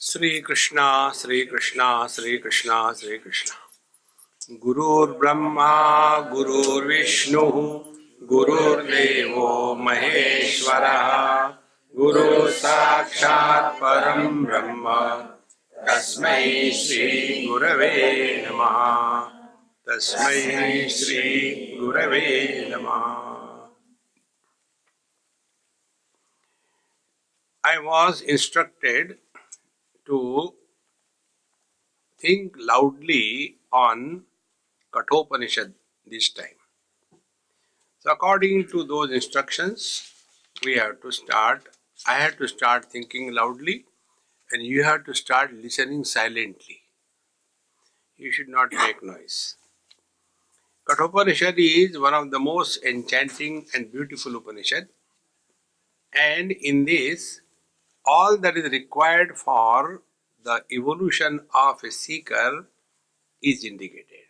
Sri Krishna, Sri Krishna, Sri Krishna, Sri Krishna. Gurur Brahma, Gurur Vishnu, Gurur Devo Maheshwara, Guru Sakshat Param Brahma, Tasmai Shri Gurave Namaha, Tasmai Shri Gurave Namaha. I was instructed to think loudly on Kathopanishad this time. So according to those instructions, we have to start. I had to start thinking loudly, and you have to start listening silently. You should not make noise. Kathopanishad is one of the most enchanting and beautiful Upanishad, and in this, all that is required for the evolution of a seeker is indicated.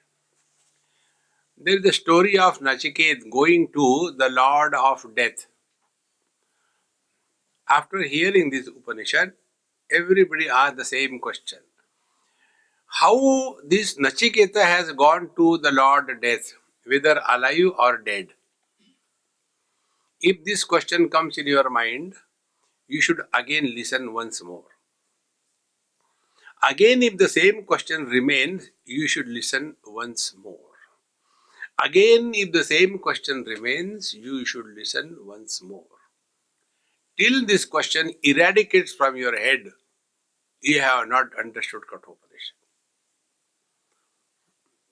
There is the story of Nachiket going to the Lord of Death. After hearing this Upanishad, everybody asked the same question. How this Nachiketa has gone to the Lord Death, whether alive or dead? If this question comes in your mind, you should again listen once more. Again, if the same question remains, you should listen once more. Again, if the same question remains, you should listen once more. Till this question eradicates from your head, you have not understood Kathopanishad.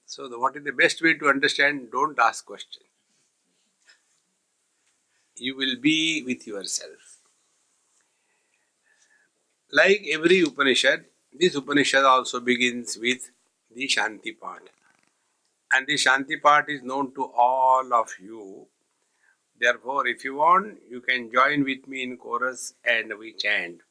So, what is the best way to understand? Don't ask questions. You will be with yourself. Like every Upanishad, this Upanishad also begins with the Shanti part. And the Shanti part is known to all of you. Therefore, if you want, you can join with me in chorus and we chant.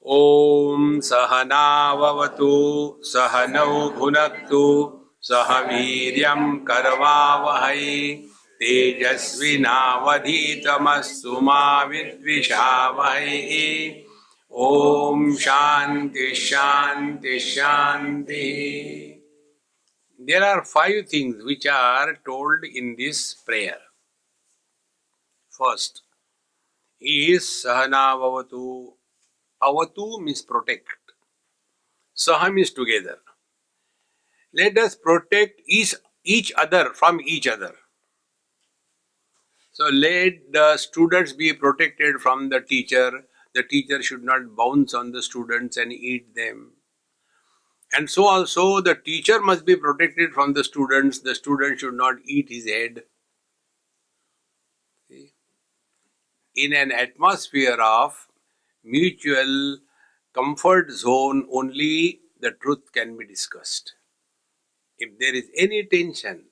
Om Sahana Vavatu Sahanau Bhunaktu Sahaviryam Karvavahai Tejasvinavadhitamastu ma vidvishavahai. Om Shanti Shanti Shanti. There are 5 things which are told in this prayer. First is Sahana Vavatu. Avatu means protect. Saha means together. Let us protect each other from each other. So let the students be protected from the teacher. The teacher should not bounce on the students and eat them. And so also the teacher must be protected from the students. The student should not eat his head. See? In an atmosphere of mutual comfort zone, only the truth can be discussed. If there is any tension,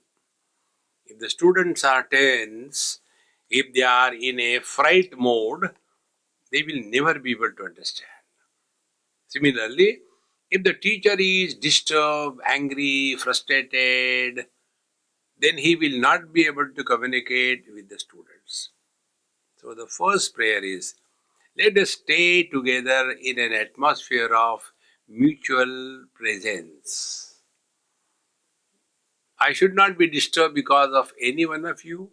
if the students are tense, if they are in a fright mode, they will never be able to understand. Similarly, if the teacher is disturbed, angry, frustrated, then he will not be able to communicate with the students. So the first prayer is, let us stay together in an atmosphere of mutual presence. I should not be disturbed because of any one of you,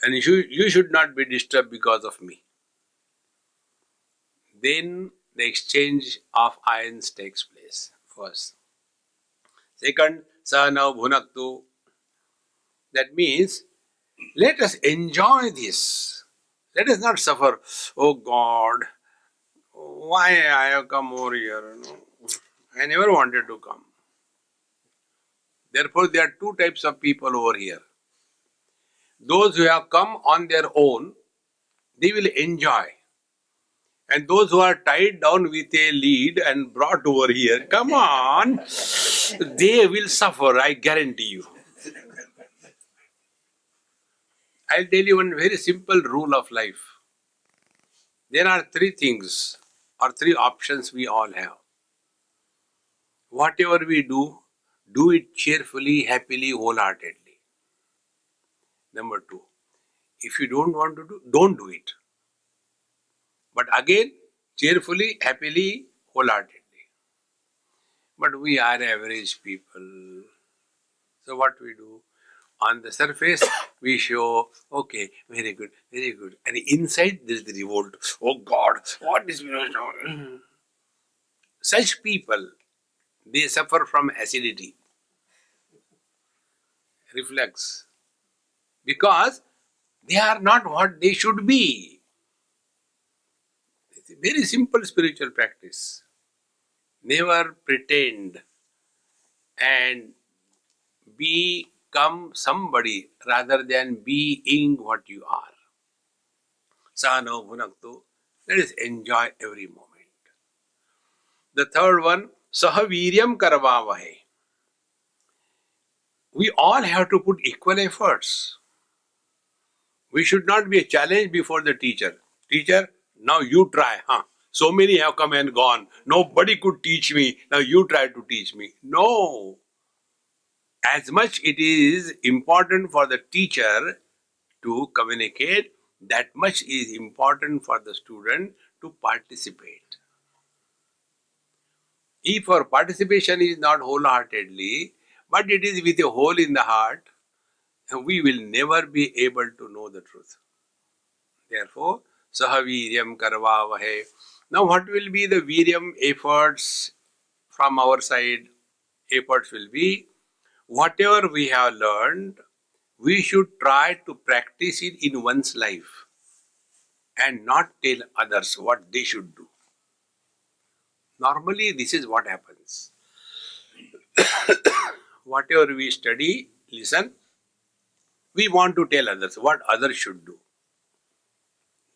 and you should not be disturbed because of me. Then the exchange of ions takes place. First. Second, Sahana Bhunaktu. That means, let us enjoy this. Let us not suffer. Oh God, why I have come over here? I never wanted to come. Therefore, there are 2 types of people over here. Those who have come on their own, they will enjoy. And those who are tied down with a lead and brought over here, come on, they will suffer, I guarantee you. I'll tell you one very simple rule of life. There are 3 things or 3 options we all have. Whatever we do it cheerfully, happily, wholeheartedly. Number 2, if you don't want to do, don't do it. But again, cheerfully, happily, wholeheartedly. But we are average people. So what we do? On the surface, we show, okay, very good, very good. And inside, there is the revolt. Oh God, what is... Such people, they suffer from acidity, reflux, because they are not what they should be. It's a very simple spiritual practice. Never pretend and become somebody rather than being what you are. Sahano bhunaktu. Let us enjoy every moment. The third one, sahaviryam karvavahe. We all have to put equal efforts. We should not be a challenge before the teacher. Teacher, now you try. Huh? So many have come and gone. Nobody could teach me. Now you try to teach me. No. As much it is important for the teacher to communicate, that much is important for the student to participate. If our participation is not wholeheartedly, but it is with a hole in the heart, we will never be able to know the truth. Therefore, sahaviryam karvavahe. Now, what will be the viryam efforts from our side? Efforts will be whatever we have learned, we should try to practice it in one's life and not tell others what they should do. Normally, this is what happens. Whatever we study, listen, we want to tell others what others should do.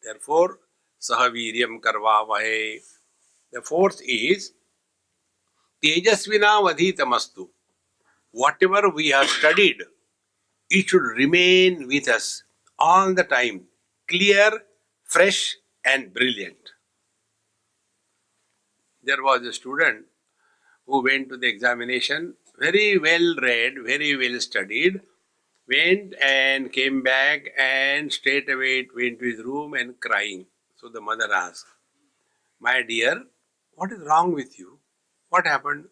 Therefore, sahaviryam karvavahe. The fourth is tejasvina vadhitamastu. Whatever we have studied, it should remain with us all the time, clear, fresh, and brilliant. There was a student who went to the examination, very well read, very well studied, went and came back and straight away went to his room and crying. So the mother asked, "My dear, what is wrong with you? What happened?"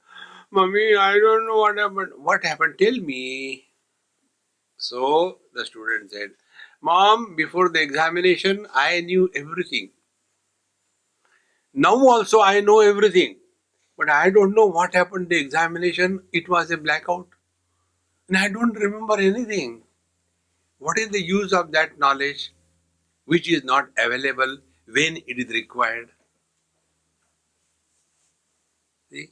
"Mummy, I don't know what happened." "What happened? Tell me." So the student said, "Mom, before the examination, I knew everything. Now also I know everything. But I don't know what happened in the examination. It was a blackout. And I don't remember anything. What is the use of that knowledge which is not available when it is required?" See?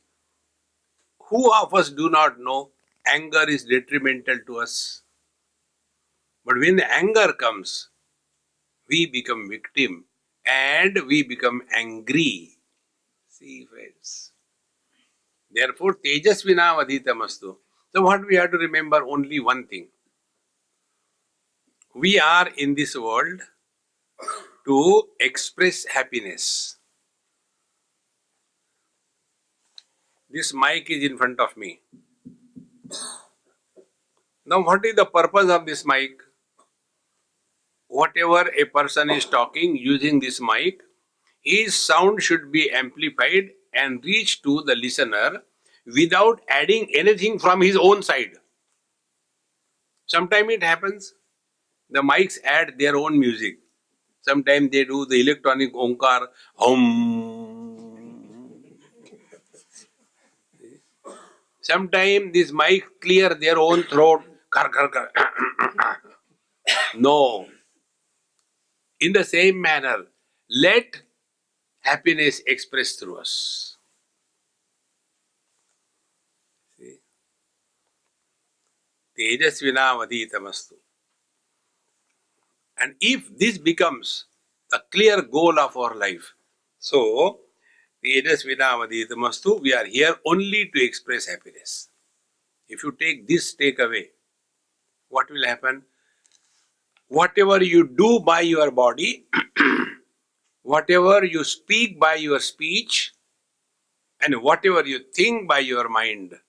Who of us do not know anger is detrimental to us? But when the anger comes, we become victim and we become angry. See, friends. Therefore, tejasvina vadhitamastu. So what we have to remember, only one thing. We are in this world to express happiness. This mic is in front of me. Now, what is the purpose of this mic? Whatever a person is talking using this mic, his sound should be amplified and reach to the listener without adding anything from his own side. Sometimes it happens, the mics add their own music. Sometimes they do the electronic onkar, hum. Sometimes this mic clear their own throat, kar kar kar. No. In the same manner, let happiness express through us. See? Tejasvina vadhitamastu. And if this becomes the clear goal of our life, so Tejasvina vadhitamastu, we are here only to express happiness. If you take this takeaway, what will happen? Whatever you do by your body, whatever you speak by your speech, and whatever you think by your mind,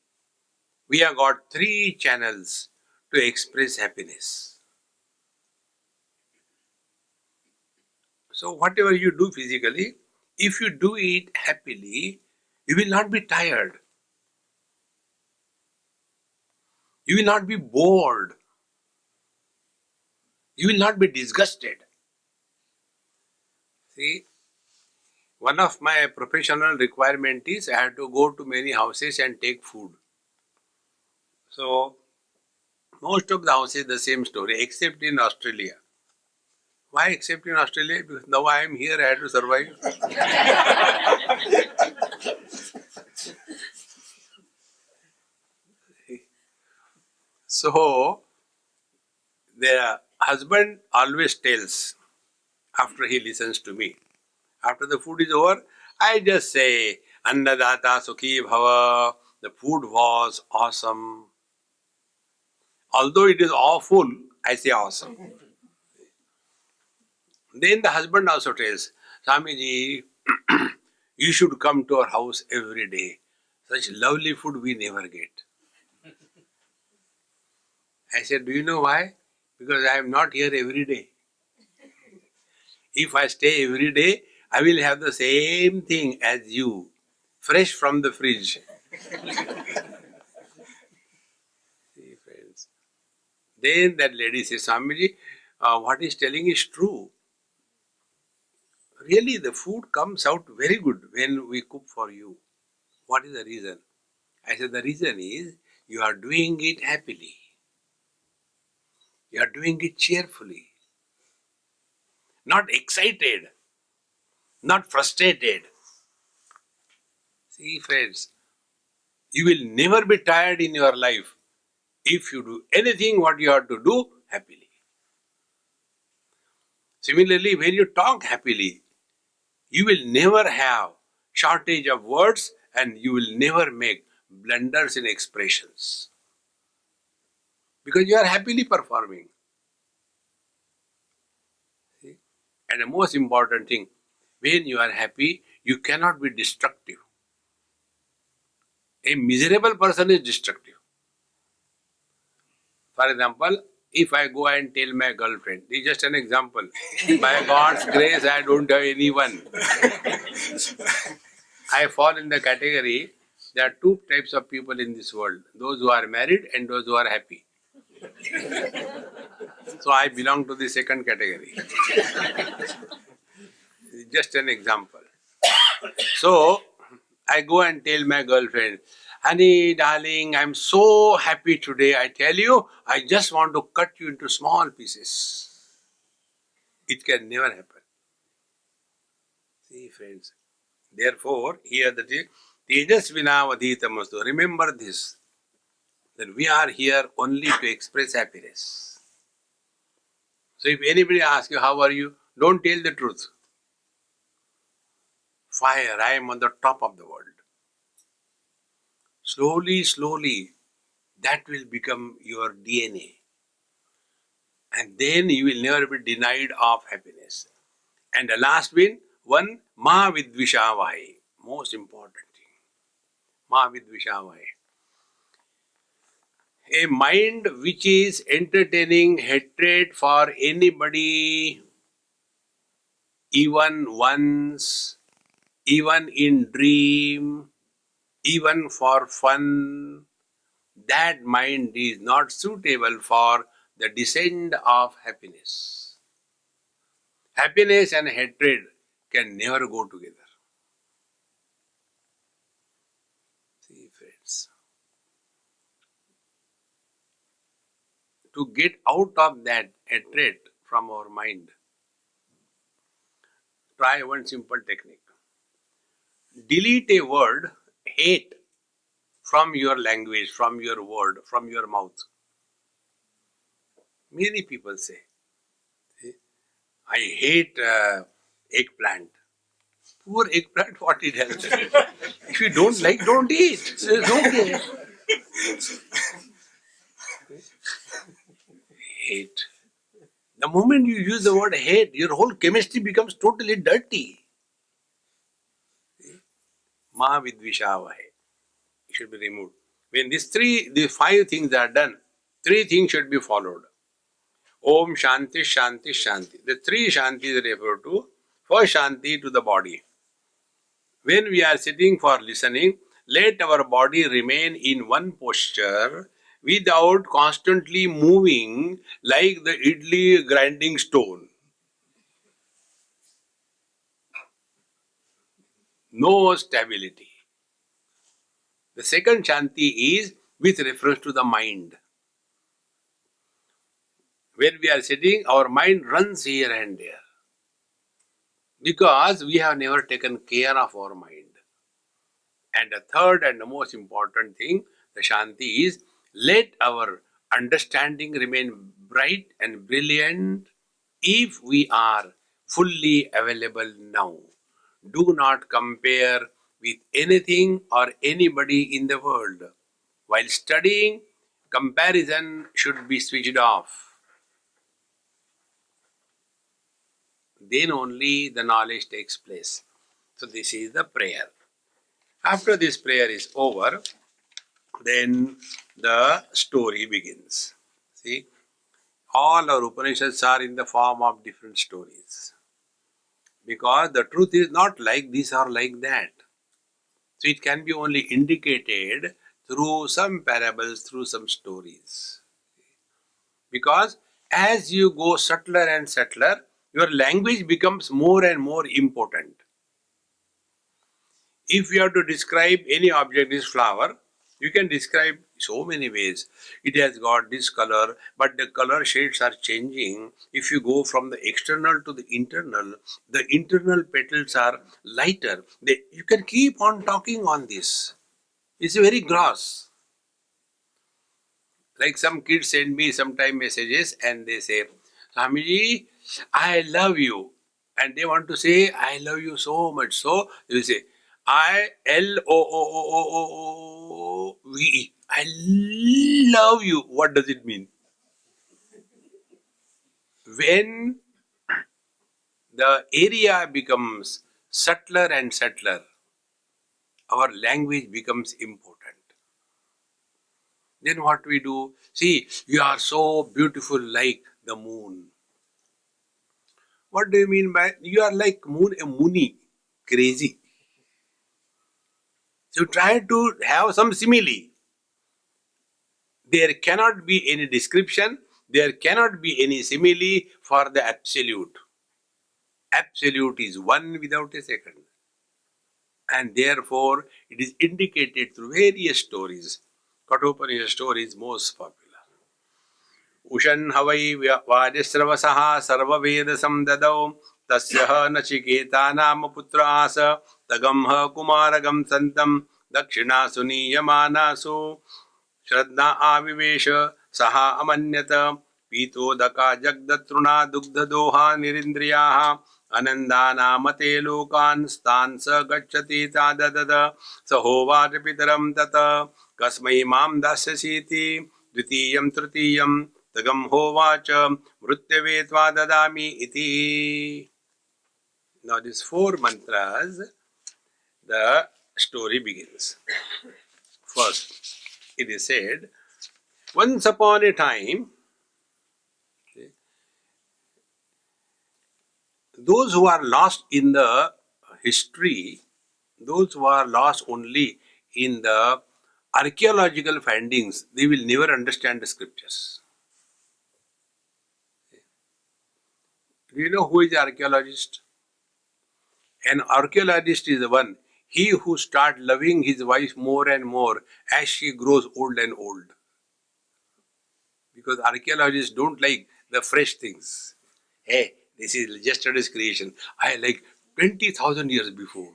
we have got three channels to express happiness. So whatever you do physically, if you do it happily, You will not be tired. You will not be bored. You will not be disgusted. See, one of my professional requirement is I have to go to many houses and take food. So, most of the houses the same story, except in Australia. Why except in Australia? Because now I am here, I have to survive. So, the husband always tells after he listens to me. After the food is over, I just say, Annadata Sukhi Bhava, the food was awesome. Although it is awful, I say awesome. Then the husband also tells, Swamiji, you should come to our house every day. Such lovely food we never get. I said, do you know why? Because I am not here every day. If I stay every day, I will have the same thing as you, fresh from the fridge. See, friends. Then that lady says, Swamiji, what he's telling is true. Really, the food comes out very good when we cook for you. What is the reason? I said, the reason is you are doing it happily. You are doing it cheerfully. Not excited. Not frustrated. See, friends, you will never be tired in your life if you do anything what you have to do happily. Similarly, when you talk happily, you will never have shortage of words and you will never make blunders in expressions. Because you are happily performing. See? And the most important thing, when you are happy, you cannot be destructive. A miserable person is destructive. For example, if I go and tell my girlfriend, this is just an example. By God's grace, I don't have anyone. I fall in the category, there are two types of people in this world. Those who are married and those who are happy. So I belong to the second category. Just an example. So I go and tell my girlfriend, honey, darling, I'm so happy today. I tell you, I just want to cut you into small pieces. It can never happen. See, friends. Therefore, here the Tejasvina Vadhitamastu. Remember this, that we are here only to express happiness. So if anybody asks you, how are you? Don't tell the truth. Fire, I am on the top of the world. Slowly, slowly, that will become your DNA. And then you will never be denied of happiness. And the last one, Ma Vidvishavahe. Most important thing. Ma Vidvishavahe. A mind which is entertaining hatred for anybody, even once, even in dream, even for fun, that mind is not suitable for the descent of happiness. Happiness and hatred can never go together. See, friends. To get out of that hatred from our mind, try one simple technique. Delete a word, hate, from your language, from your word, from your mouth. Many people say, I hate eggplant. Poor eggplant, what it has. If you don't like, don't eat. It's okay. Hate. The moment you use the word hate, your whole chemistry becomes totally dirty. Ma Vidvishavahe. It should be removed. When the five things are done, three things should be followed. Om Shanti Shanti Shanti. The three Shantis refer to first Shanti to the body. When we are sitting for listening, let our body remain in one posture without constantly moving like the idli grinding stone. No stability. The second Shanti is with reference to the mind. When we are sitting, our mind runs here and there because we have never taken care of our mind. And the third and the most important thing, the Shanti is let our understanding remain bright and brilliant if we are fully available now. Do not compare with anything or anybody in the world. While studying, comparison should be switched off. Then only the knowledge takes place. So, this is the prayer. After this prayer is over, then the story begins. See, all our Upanishads are in the form of different stories. Because the truth is not like this or like that. So it can be only indicated through some parables, through some stories. Because as you go subtler and subtler, your language becomes more and more important. If you have to describe any object, this flower, you can describe so many ways. It has got this color, but the color shades are changing. If you go from the external to the internal petals are lighter. You can keep on talking on this. It's very gross. Like some kids send me sometime messages and they say, Swamiji, I love you. And they want to say, I love you so much. So they will say, I-L-O-O-O-O-O-V-E. I love you. What does it mean? When the area becomes subtler and subtler, our language becomes important. Then what we do? See, you are so beautiful like the moon. What do you mean by you are like moon, a muni, crazy? So try to have some simile. There cannot be any description, there cannot be any simile for the absolute. Absolute is one without a second. And therefore, it is indicated through various stories. Kathopanishad story is most popular. उषन् हवै वाजस्रवसः सर्ववेदसं ददौ तस्य नचिकेता नाम पुत्र आस तगं कुमारगं सन्तं दक्षिणासु नीयमानासु श्रद्धा आविवेश सः अमन्यत पीतोदका जगदतृणा दुग्धदोहा निरिन्द्रियाः अनन्दानामते लोकान् स्तान् स गच्छति ताददद स होवाच पितरं तत कस्मै मां दास्यसीति द्वितीयं तृतीयं तगं होवाच मृत्यवे त्वा ददामि इति. Now these four mantras, the story begins. First, it is said, once upon a time, those who are lost in the history, those who are lost only in the archaeological findings, they will never understand the scriptures. Do you know who is the archaeologist? An archaeologist is the one, he who starts loving his wife more and more as she grows old and old. Because archaeologists don't like the fresh things. Hey, this is yesterday's creation. I like 20,000 years before.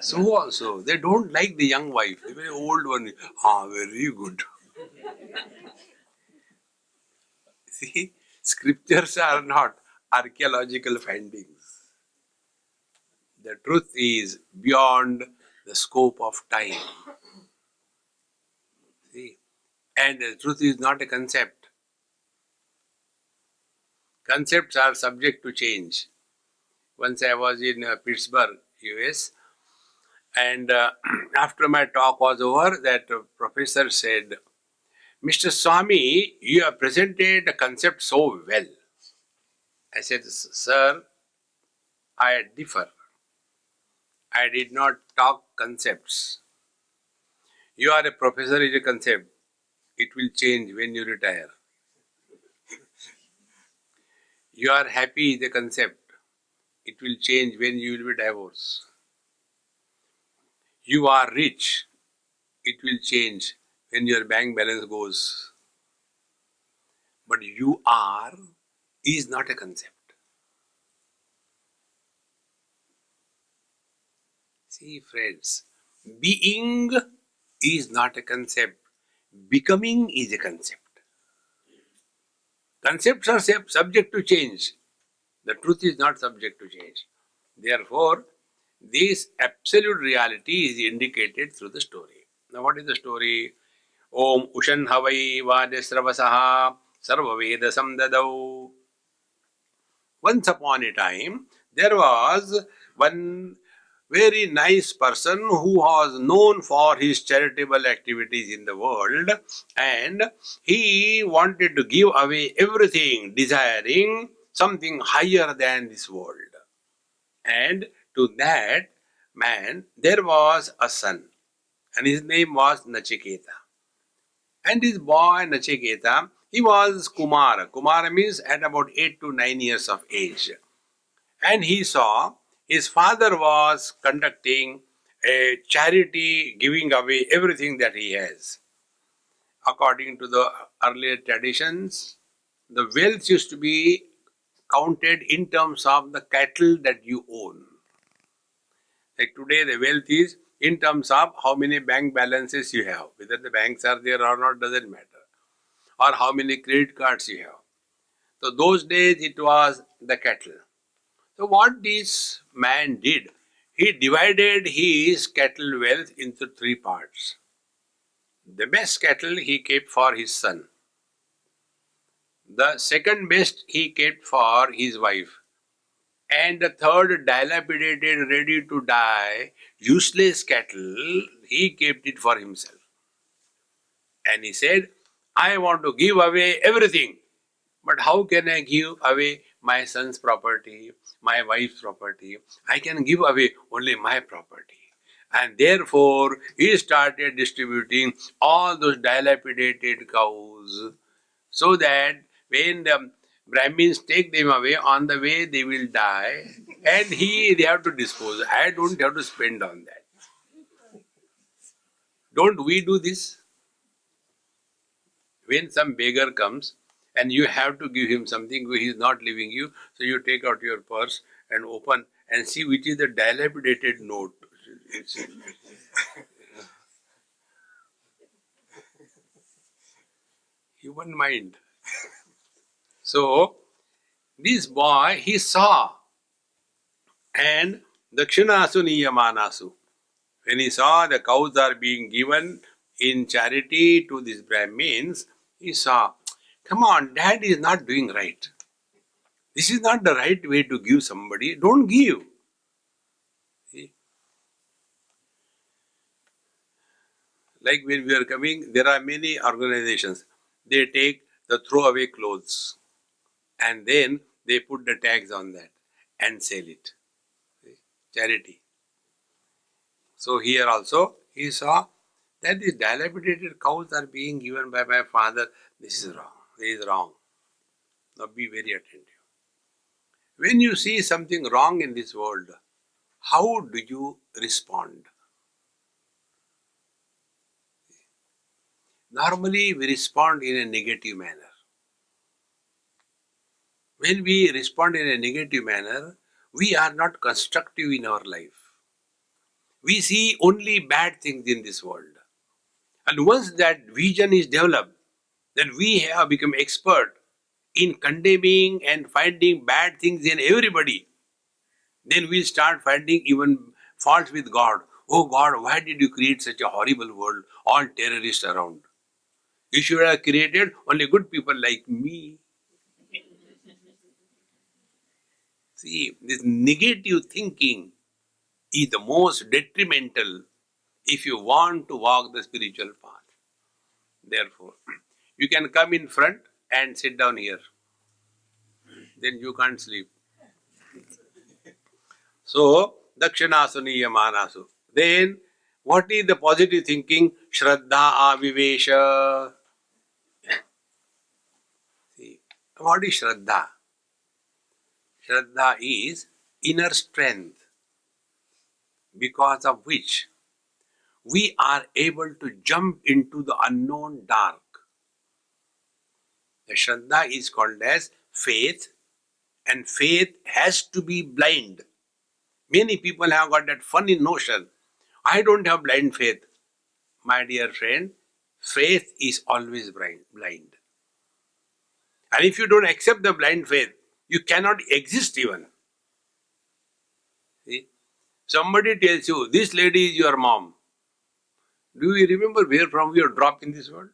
So also, they don't like the young wife, the very old one. Ah, very good. See, scriptures are not archaeological findings. The truth is beyond the scope of time. See, and the truth is not a concept. Concepts are subject to change. Once I was in Pittsburgh, US, and after my talk was over, that professor said, Mr. Swami, you have presented a concept so well. I said, sir, I differ. I did not talk concepts. You are a professor is a concept. It will change when you retire. You are happy is a concept. It will change when you will be divorced. You are rich. It will change when your bank balance goes. But you are is not a concept. See, friends, being is not a concept. Becoming is a concept. Concepts are subject to change. The truth is not subject to change. Therefore, this absolute reality is indicated through the story. Now, what is the story? Om Ushan Havai Vadesravasaha Sarvaveda Samdadau. Once upon a time, there was one very nice person who was known for his charitable activities in the world, and he wanted to give away everything, desiring something higher than this world. And to that man, there was a son, and his name was Nachiketa. And his boy Nachiketa, he was Kumara. Kumara means at about 8 to 9 years of age. And he saw his father was conducting a charity, giving away everything that he has. According to the earlier traditions, the wealth used to be counted in terms of the cattle that you own. Like today, the wealth is in terms of how many bank balances you have. Whether the banks are there or not doesn't matter. Or how many credit cards you have. So those days it was the cattle. So what this man did, he divided his cattle wealth into three parts. The best cattle he kept for his son. The second best he kept for his wife. And the third dilapidated, ready to die, useless cattle, he kept it for himself. And he said, I want to give away everything. But how can I give away my son's property, my wife's property? I can give away only my property. And therefore, he started distributing all those dilapidated cows so that when the Brahmins take them away, on the way they will die and they have to dispose. I don't have to spend on that. Don't we do this? When some beggar comes and you have to give him something, he is not leaving you, so you take out your purse and open and see which is the dilapidated note. It's human mind. So, this boy, he saw, and Dakshinasu Niyamanasu. When he saw the cows are being given in charity to these Brahmins, he saw, come on, dad is not doing right. This is not the right way to give somebody. Don't give. See? Like when we are coming, there are many organizations. They take the throwaway clothes and then they put the tags on that and sell it. See? Charity. So here also he saw that these dilapidated cows are being given by my father. This is wrong. This is wrong. Now be very attentive. When you see something wrong in this world, how do you respond? Normally we respond in a negative manner. When we respond in a negative manner, we are not constructive in our life. We see only bad things in this world. And once that vision is developed, then we have become expert in condemning and finding bad things in everybody. Then we start finding even faults with God. Oh God, why did you create such a horrible world? All terrorists around. You should have created only good people like me. See, this negative thinking is the most detrimental if you want to walk the spiritual path. Therefore, you can come in front and sit down here. Then you can't sleep. So, Dakshinasu niyamanasu. Then, what is the positive thinking? Shraddha avivesha. See, what is Shraddha? Shraddha is inner strength because of which we are able to jump into the unknown dark. The Shraddha is called as faith, and faith has to be blind. Many people have got that funny notion. I don't have blind faith. My dear friend, faith is always blind. And if you don't accept the blind faith, you cannot exist even. See? Somebody tells you, this lady is your mom. Do you remember where from you are dropped in this world?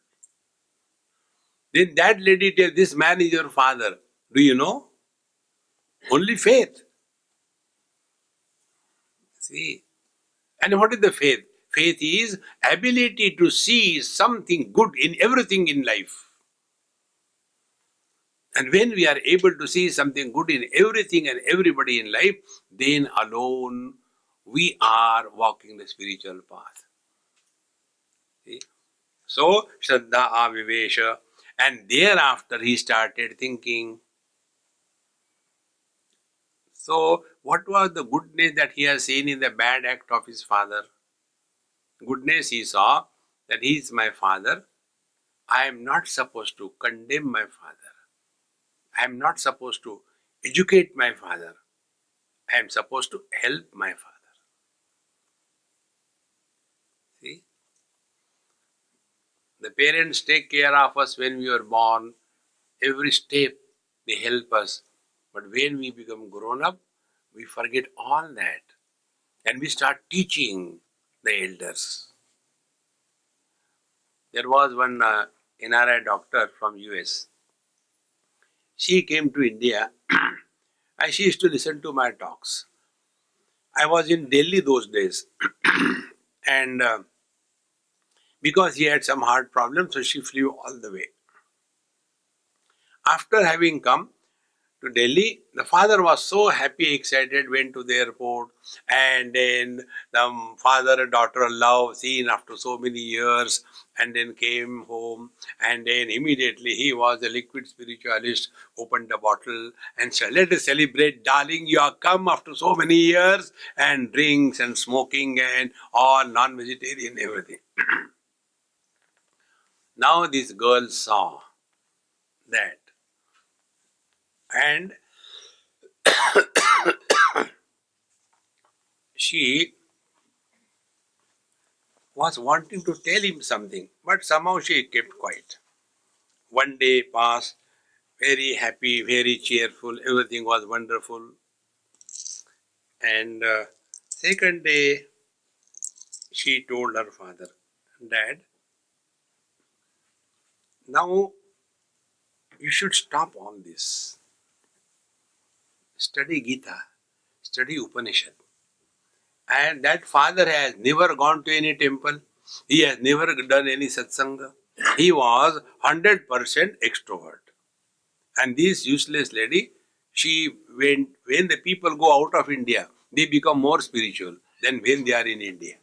Then that lady tells, this man is your father. Do you know? Only faith. See? And what is the faith? Faith is ability to see something good in everything in life. And when we are able to see something good in everything and everybody in life, then alone we are walking the spiritual path. See? So, Shraddha Avivesha. And thereafter he started thinking. So, what was the goodness that he has seen in the bad act of his father? Goodness he saw that he is my father. I am not supposed to condemn my father. I am not supposed to educate my father. I am supposed to help my father. See? The parents take care of us when we are born. Every step they help us. But when we become grown up, we forget all that. And we start teaching the elders. There was one NRI doctor from US. She came to India and she used to listen to my talks. I was in Delhi those days. And because he had some heart problems, so she flew all the way. After having come to Delhi, the father was so happy, excited, went to the airport, and then the father and daughter love seen after so many years, and then came home, and then immediately he was a liquid spiritualist, opened the bottle and said, let us celebrate, darling, you have come after so many years, and drinks and smoking and all non-vegetarian, everything. Now this girl saw that, and she was wanting to tell him something, but somehow she kept quiet. One day passed, very happy, very cheerful, everything was wonderful. And second day, she told her father, Dad, now you should stop all this. Study Gita, study Upanishad. And that father has never gone to any temple. He has never done any satsanga. He was 100% extrovert. And this useless lady, she when the people go out of India, they become more spiritual than when they are in India.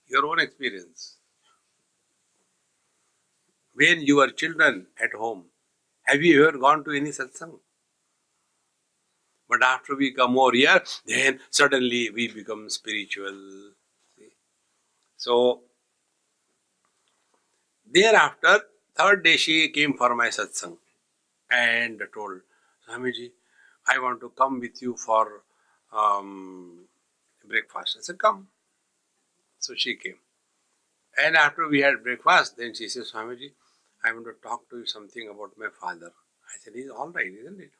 Your own experience. When you are children at home, have you ever gone to any satsang? But after we come over here, then suddenly we become spiritual. See? So, thereafter, third day she came for my satsang and told, Swamiji, I want to come with you for breakfast. I said, come. So she came. And after we had breakfast, then she said, Swamiji, I want to talk to you something about my father. I said, he's all right, isn't it?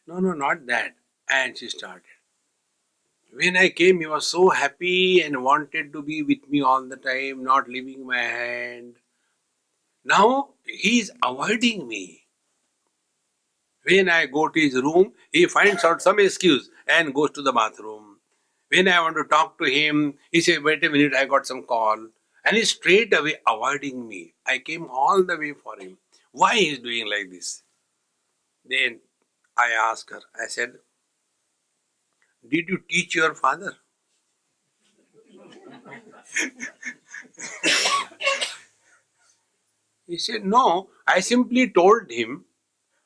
No, not that. And she started. When I came, he was so happy and wanted to be with me all the time, not leaving my hand. Now he is avoiding me. When I go to his room, he finds out some excuse and goes to the bathroom. When I want to talk to him, he says, wait a minute, I got some call. And he's straight away avoiding me. I came all the way for him. Why he is doing like this? Then I asked her, I said, did you teach your father? He said, no, I simply told him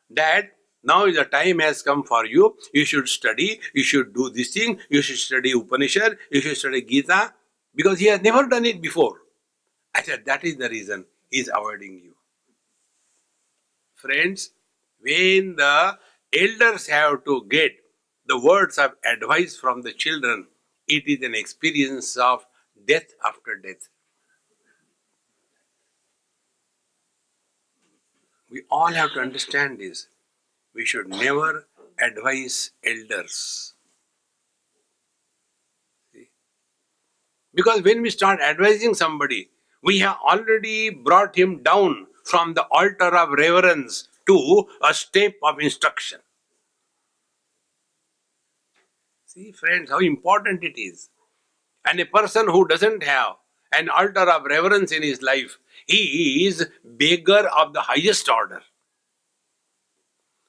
that now the time has come for you. You should study, you should do this thing, you should study Upanishad, you should study Gita, because he has never done it before. I said, that is the reason he is avoiding you. Friends, when the elders have to get the words of advice from the children, it is an experience of death after death. We all have to understand this. We should never advise elders. See? Because when we start advising somebody, we have already brought him down from the altar of reverence to a step of instruction. See, friends, how important it is. And a person who doesn't have an altar of reverence in his life, he is beggar of the highest order.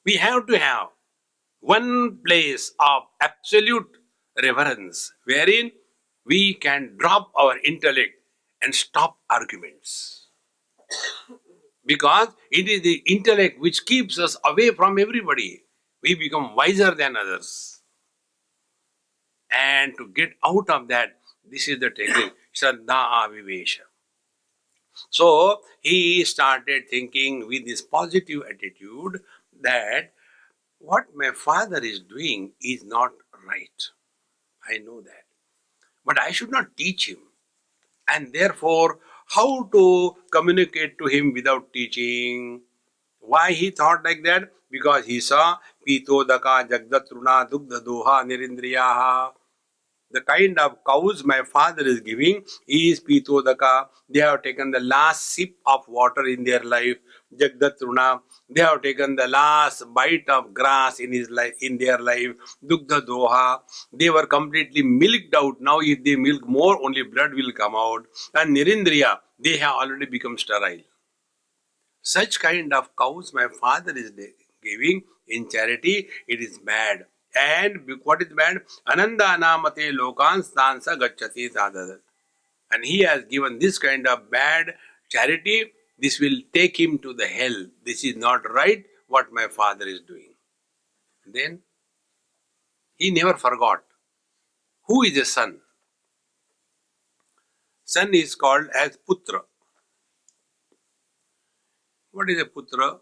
We have to have one place of absolute reverence wherein we can drop our intellect and stop arguments. Because it is the intellect which keeps us away from everybody. We become wiser than others. And to get out of that, this is the technique, Shraddha Avivesha. So he started thinking with this positive attitude that what my father is doing is not right. I know that. But I should not teach him. And therefore, how to communicate to him without teaching? Why he thought like that? Because he saw Pitodaka Jagdatruna Dugdha Doha Nirindriyaha. The kind of cows my father is giving is Pitodaka. They have taken the last sip of water in their life, Jagdatruna. They have taken the last bite of grass in his life, in their life, Dugdha Doha. They were completely milked out. Now if they milk more, only blood will come out. And Nirindriya, they have already become sterile. Such kind of cows my father is giving in charity, it is bad. And what is bad? Ananda namate lokan stansa gacchati tadadat. And he has given this kind of bad charity, this will take him to the hell. This is not right what my father is doing. Then he never forgot. Who is a son? Son is called as Putra. What is a Putra?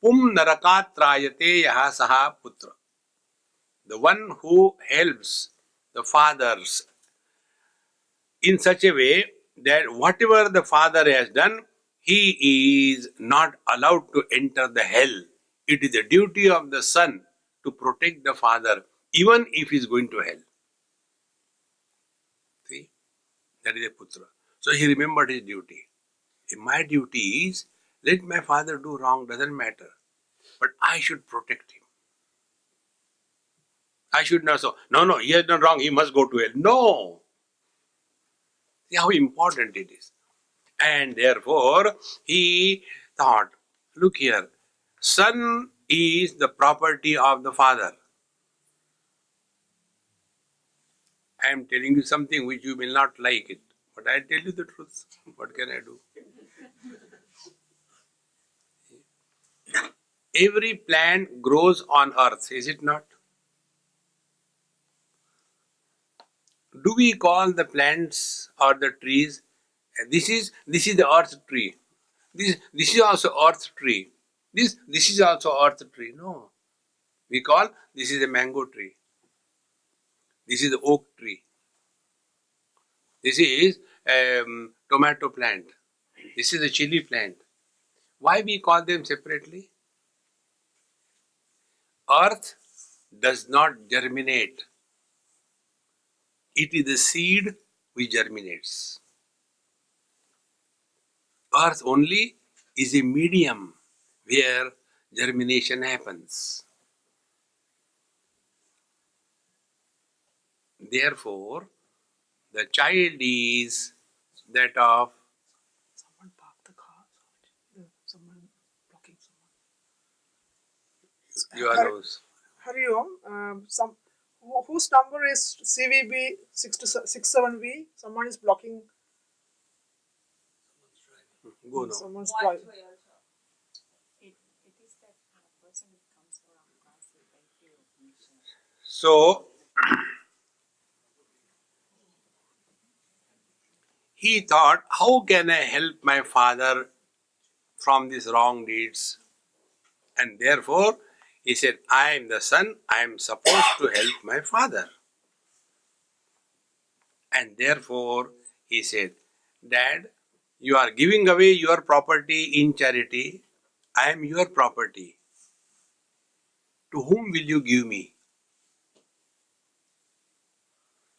Pum narakatrayate yaha saha Putra. The one who helps the fathers in such a way that whatever the father has done, he is not allowed to enter the hell. It is the duty of the son to protect the father, even if he is going to hell. See, that is a putra. So he remembered his duty. My duty is, let my father do wrong, doesn't matter. But I should protect him. I should not say, no, he has done wrong, he must go to hell. No! See how important it is. And therefore, he thought, look here, son is the property of the father. I am telling you something which you will not like it, but I tell you the truth. What can I do? Every plant grows on earth, is it not? Do we call the plants or the trees? This is the earth tree. This is also earth tree. This is also earth tree. No, we call this is a mango tree. This is the oak tree. This is tomato plant. This is a chili plant. Why we call them separately? Earth does not germinate. It is the seed which germinates. Earth only is a medium where germination happens. Therefore, the child is that of Someone parked the car. Someone blocking someone. your house. Hari Om. Whose number is CVB 667V? Someone is blocking Go now. Someone's driving. It is that a person who comes around God's very nature. So, he thought, how can I help my father from these wrong deeds? And therefore, he said, I am the son, I am supposed to help my father. And therefore, he said, Dad, you are giving away your property in charity. I am your property. To whom will you give me?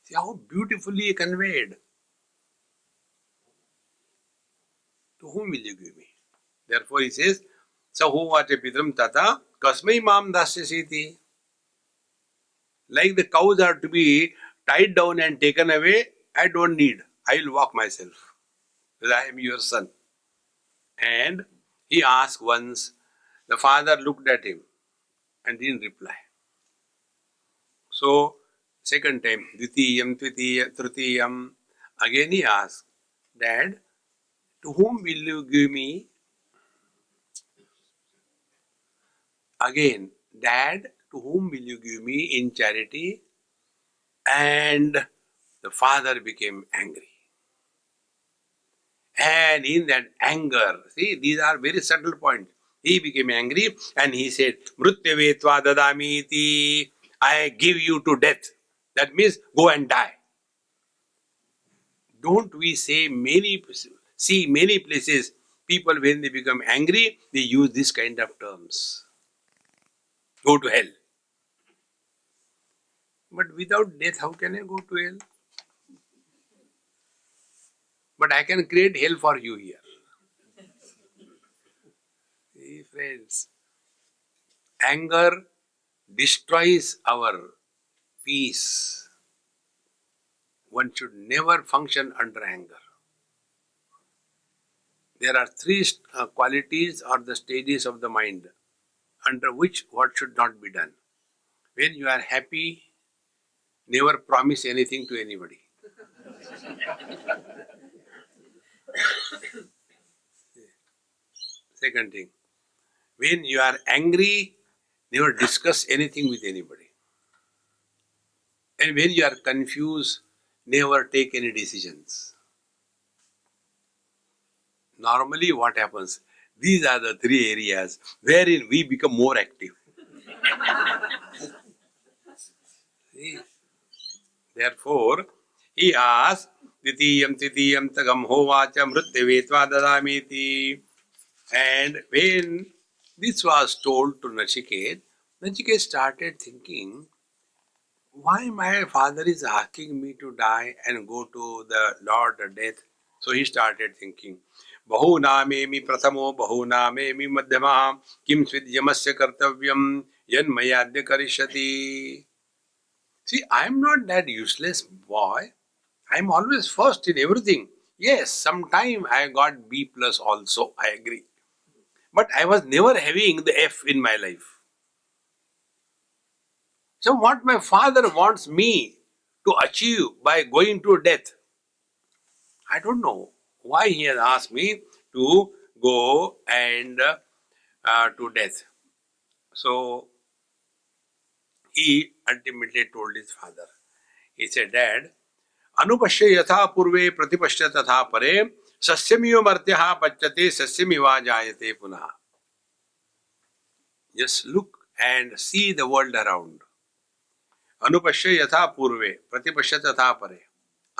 See how beautifully conveyed. To whom will you give me? Therefore, he says, Sahovacha Pitram Tata Kasmai Mam Dasyasiti. Like the cows are to be tied down and taken away, I don't need. I will walk myself. Because I am your son. And he asked once, the father looked at him and didn't reply. So, second time, Dvitiyam, Trutiyam, again he asked, Dad, to whom will you give me? Again, Dad, to whom will you give me in charity? And the father became angry. And in that anger, see, these are very subtle points. He became angry and he said, Mrutyavetva dadamiti, I give you to death. That means go and die. Don't we see many places, people when they become angry, they use this kind of terms. Go to hell. But without death, how can I go to hell? But I can create hell for you here. See, friends, anger destroys our peace. One should never function under anger. There are three qualities or the stages of the mind under which what should not be done. When you are happy, never promise anything to anybody. Second thing, when you are angry, never discuss anything with anybody. And when you are confused, never take any decisions. Normally what happens? These are the three areas wherein we become more active. See? Therefore, he asked, Titiyam Titiyam Tagam Hovacha Mrityavetva Dadamiti. And when this was told to Nachiket started thinking, why my father is asking me to die and go to the Lord of death? So he started thinking, Bahu namemi prathamo, bahu namemi madhyama, kim svidyamasya kartavyam, yan mayadya karishati. See, I am not that useless boy. I am always first in everything. Yes, sometime I got B plus also, I agree. But I was never having the F in my life. So what my father wants me to achieve by going to death, I don't know why he has asked me to go and to death. So he ultimately told his father. He said, Dad, Anupashya yatha purve pratipashya tatha pare sasyamiva martyaha pachyate sasyamiva jayate punaha. Just look and see the world around. Anupashya yatha purve pratipashya tatha pare.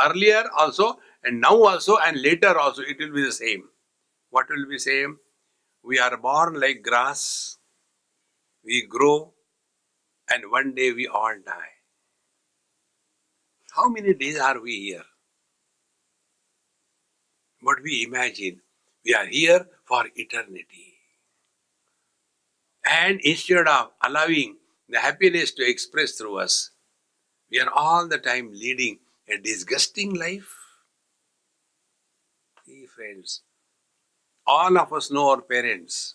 Earlier also and now also and later also it will be the same. What will be same? We are born like grass, we grow, and one day we all die. How many days are we here? But we imagine we are here for eternity. And instead of allowing the happiness to express through us, we are all the time leading a disgusting life. See, friends, all of us know our parents.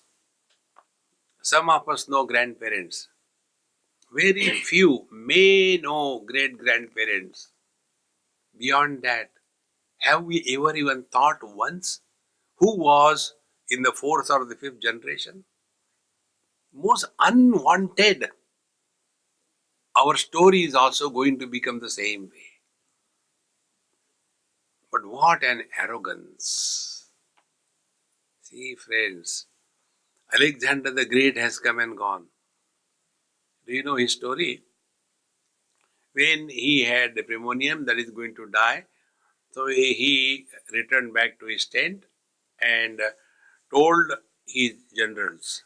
Some of us know grandparents. Very few may know great-grandparents. Beyond that, have we ever even thought once who was in the fourth or the fifth generation. Most unwanted. Our story is also going to become the same way. But what an arrogance. See, friends, Alexander the Great has come and gone. Do you know his story? When he had the Primonium that is going to die, so he returned back to his tent and told his generals,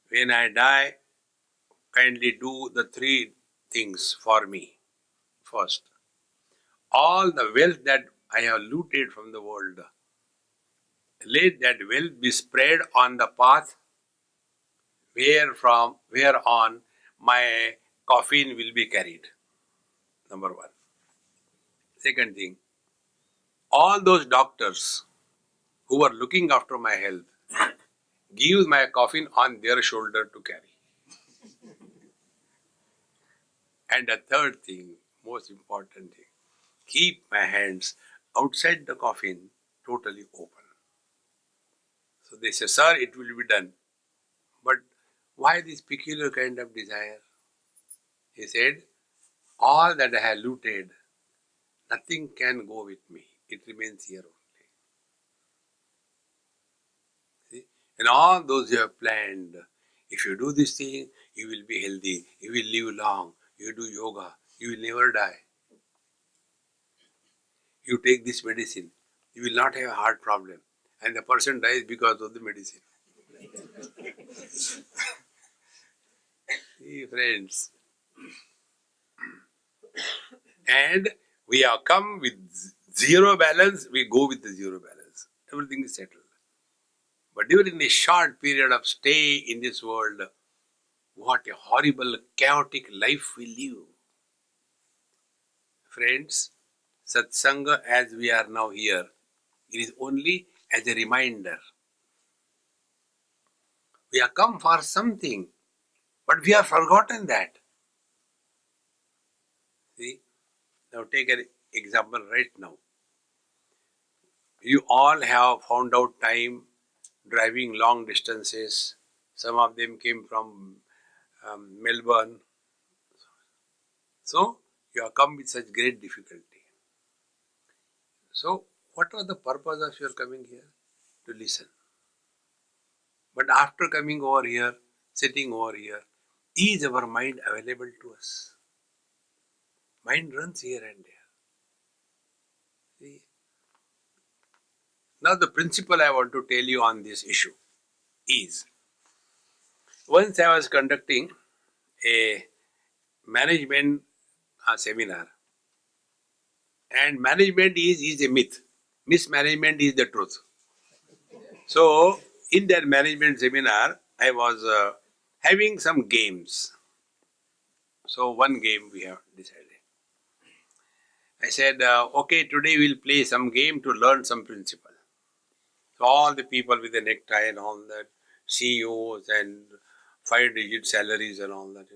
when I die, kindly do the three things for me. First, all the wealth that I have looted from the world, let that wealth be spread on the path whereon my coffin will be carried. Number one. Second thing, all those doctors who were looking after my health, give my coffin on their shoulder to carry. And the third thing, most important thing, keep my hands outside the coffin totally open. So they say, sir, it will be done. But why this peculiar kind of desire? He said, all that I have looted, nothing can go with me. It remains here only. See? And all those you have planned, if you do this thing, you will be healthy, you will live long, you do yoga, you will never die. You take this medicine, you will not have a heart problem. And the person dies because of the medicine. See, friends. And we have come with zero balance, we go with the zero balance. Everything is settled. But during a short period of stay in this world, what a horrible, chaotic life we live. Friends, Satsanga as we are now here, it is only as a reminder. We have come for something, but we have forgotten that. See? Now take an example right now. You all have found out time driving long distances. Some of them came from Melbourne. So, you have come with such great difficulty. So, what was the purpose of your coming here? To listen. But after coming over here, sitting over here, is our mind available to us? Mind runs here and there. See? Now, the principle I want to tell you on this issue is, once I was conducting a management seminar, and management is a myth. Mismanagement is the truth. So, in that management seminar, I was having some games. So, one game we have decided. I said, okay, today we'll play some game to learn some principle. So, all the people with the necktie and all that, CEOs and 5-digit salaries and all that,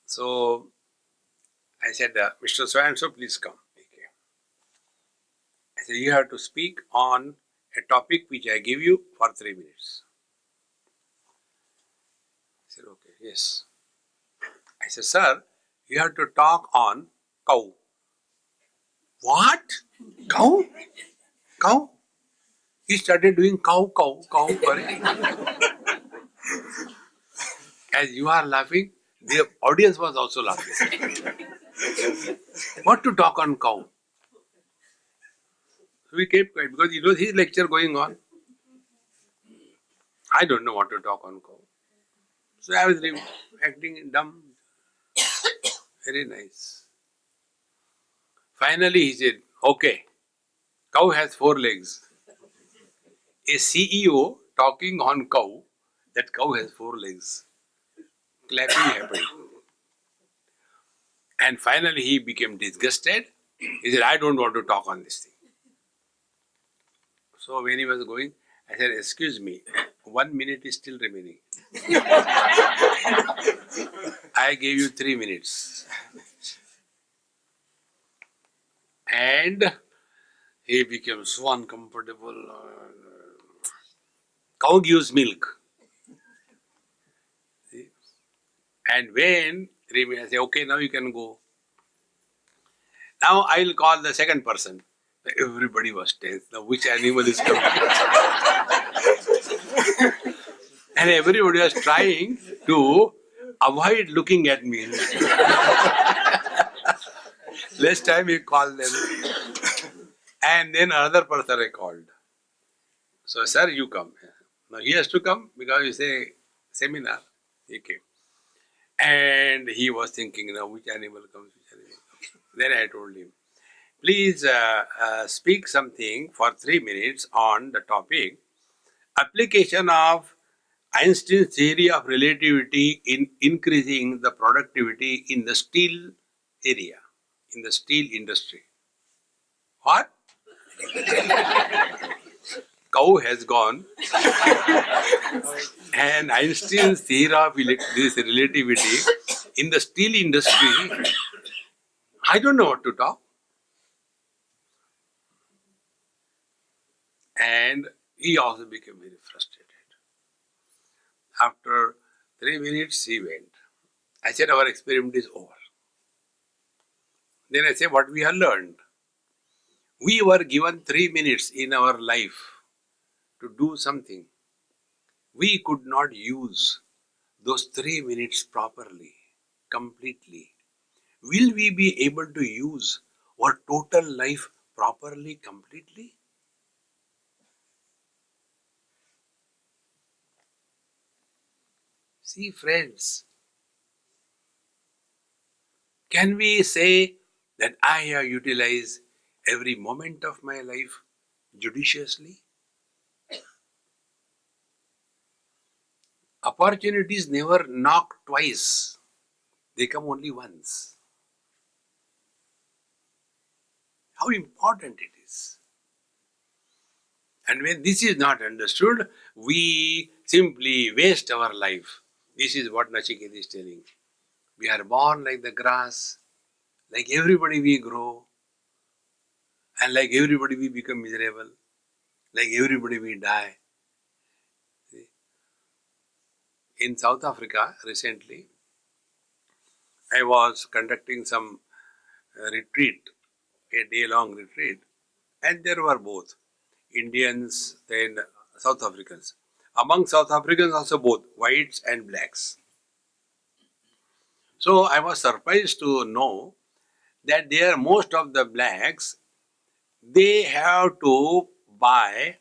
So, I said, Mr. So-and-so, please come. Okay. I said, you have to speak on a topic which I give you for 3 minutes. I said, okay, yes. I said, sir, you have to talk on cow. What? Cow? Cow? He started doing cow. As you are laughing, the audience was also laughing. What to talk on cow? So we kept quiet because it was his lecture going on. I don't know what to talk on cow. So I was acting dumb. Very nice. Finally he said, okay, cow has 4 legs. A CEO talking on cow, that cow has 4 legs. Clapping happened. And finally he became disgusted. He said, I don't want to talk on this thing. So when he was going, I said, excuse me, 1 minute is still remaining. I gave you 3 minutes. And He became so uncomfortable. Cow gives milk. See? And when Rimi say, okay, now you can go. Now I will call the second person. Everybody was tense. Now which animal is coming? And everybody was trying to avoid looking at me. Last time he called them. And then another person I called. So, sir, you come. Now he has to come because it's a seminar. He came. And he was thinking, now which animal comes, which animal comes. Then I told him, please speak something for 3 minutes on the topic application of Einstein's theory of relativity in increasing the productivity in the steel area, in the steel industry. What? Cow has gone, and Einstein's theory of this relativity in the steel industry, I don't know what to talk. And he also became very frustrated. After 3 minutes, he went. I said, our experiment is over. Then I said, what we have learned. We were given 3 minutes in our life to do something. We could not use those 3 minutes properly, completely. Will we be able to use our total life properly, completely? See, friends, can we say that I have utilized every moment of my life judiciously? Opportunities never knock twice, they come only once. How important it is. And when this is not understood, we simply waste our life. This is what Nachiket is telling. We are born like the grass, like everybody we grow, and like everybody we become miserable, like everybody we die. In South Africa recently, I was conducting some retreat, a day-long retreat, and there were both Indians and South Africans. Among South Africans also both whites and blacks. So I was surprised to know that there most of the blacks, they have to buy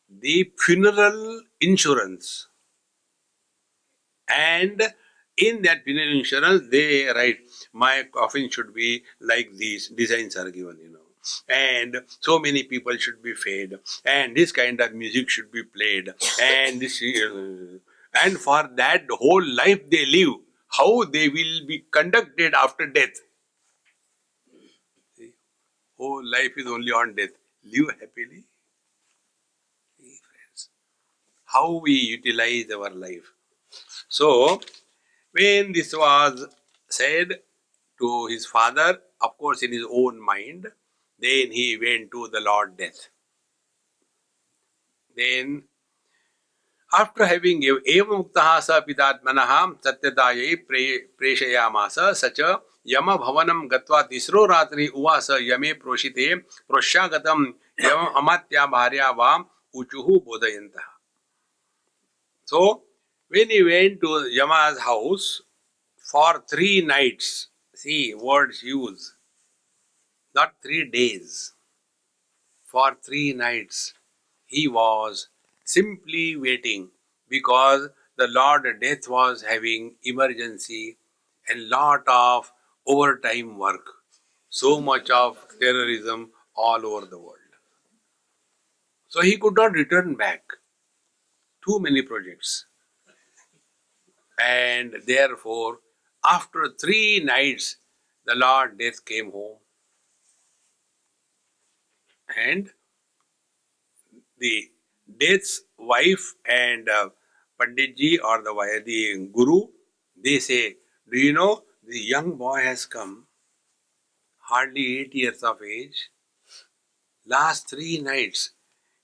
the funeral insurance, and in that funeral insurance they write my coffin should be like these designs are given, and so many people should be fed, and this kind of music should be played, and this and for that whole life they live, how they will be conducted after death. See, whole life is only on death. Live happily. See, friends, how we utilize our life. So when this was said to his father, of course in his own mind, then he went to the Lord Death. Then after having evam uktaha sa pitatmanah satyatayai preshayamasa sacha yama bhavanam gatva tisro ratri uvasa yame proshite proshagatam yam amatya bharya vam uchuhu bodhayantah. So when he went to Yama's house for 3 nights, see words used, not 3 days, for 3 nights, he was simply waiting because the Lord Death was having emergency and lot of overtime work, so much of terrorism all over the world. So he could not return back. Too many projects. And therefore, after 3 nights, the Lord Death came home. And the Death's wife and Panditji or the Guru, they say, do you know, the young boy has come, hardly 8 years of age, Last 3 nights,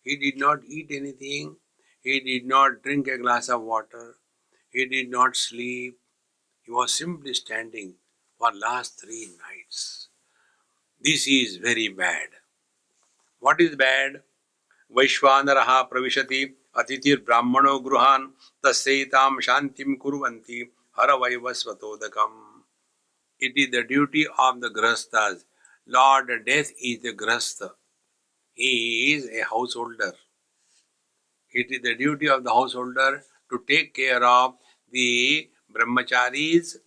he did not eat anything, he did not drink a glass of water, he did not sleep, he was simply standing for last 3 nights. This is very bad. What is bad? Vaishvanaraha pravishati atithir brahmano gruhan tasaitam shantim kurvanti haravaiva svatodakam. It is the duty of the grahasthas. Lord Death is the grahastha. He is a householder. It is the duty of the householder to take care of the brahmacharis,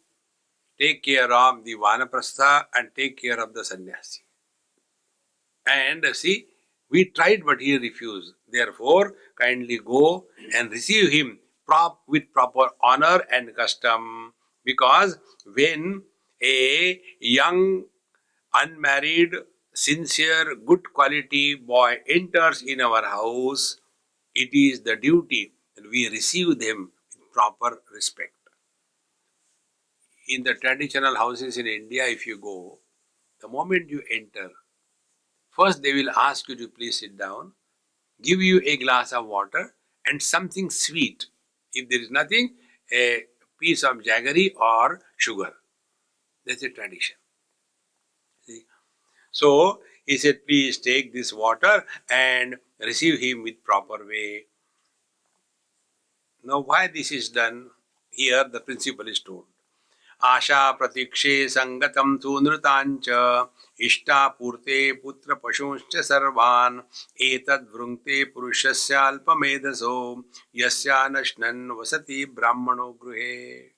take care of the vanaprastha, and take care of the sannyasi. And see, we tried but he refused. Therefore, kindly go and receive him with proper honor and custom. Because when a young, unmarried, sincere, good quality boy enters in our house, it is the duty that we receive them with proper respect. In the traditional houses in India, if you go, the moment you enter, first they will ask you to please sit down, give you a glass of water and something sweet. If there is nothing, a piece of jaggery or sugar. That's a tradition. See? So he said, please take this water and receive him with proper way. Now why this is done? Here the principle is told. Asha pratikshe sangatam tu nrutancha ishta putra pashuncha sarvan etad vrungte purushasya alpamedaso yasya nashnan vasati brahmano gruhe.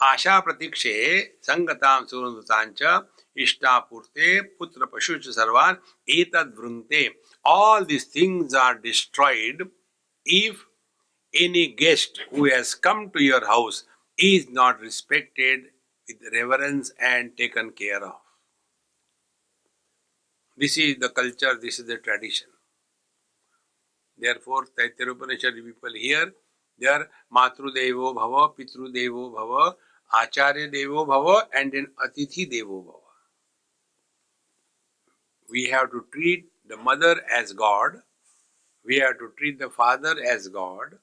Asha pratikshe sangatam tu nrutancha ishta putra pashuncha sarvan etad vrungte. All these things are destroyed if any guest who has come to your house is not respected with reverence and taken care of. This is the culture, this is the tradition. Therefore, Kathopanishad people here, they are Matru Devo Bhava, Pitru Devo Bhava, Acharya Devo Bhava, and then Atithi Devo Bhava. We have to treat the mother as God, we have to treat the father as God,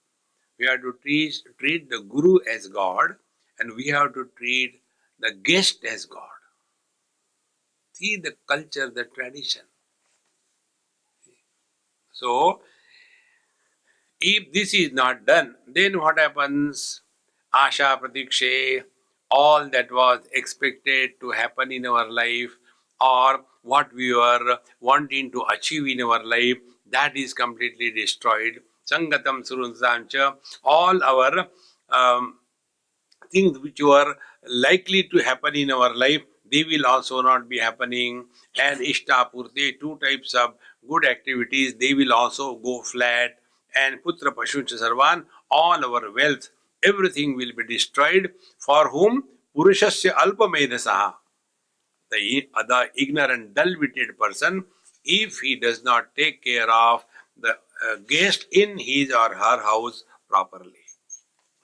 we have to treat the Guru as God, and we have to treat the guest as God. See the culture, the tradition. So, if this is not done, then what happens? Asha pratikshe, all that was expected to happen in our life or what we were wanting to achieve in our life, that is completely destroyed. Sangatam surunsancha, all our things which were likely to happen in our life, they will also not be happening. And Ishtapurti, two types of good activities, they will also go flat. And Putra Pashuncha Sarvan, all our wealth, everything will be destroyed. For whom? Purushasya Alpamedasaha. The ignorant, dull-witted person, if he does not take care of the guest in his or her house properly.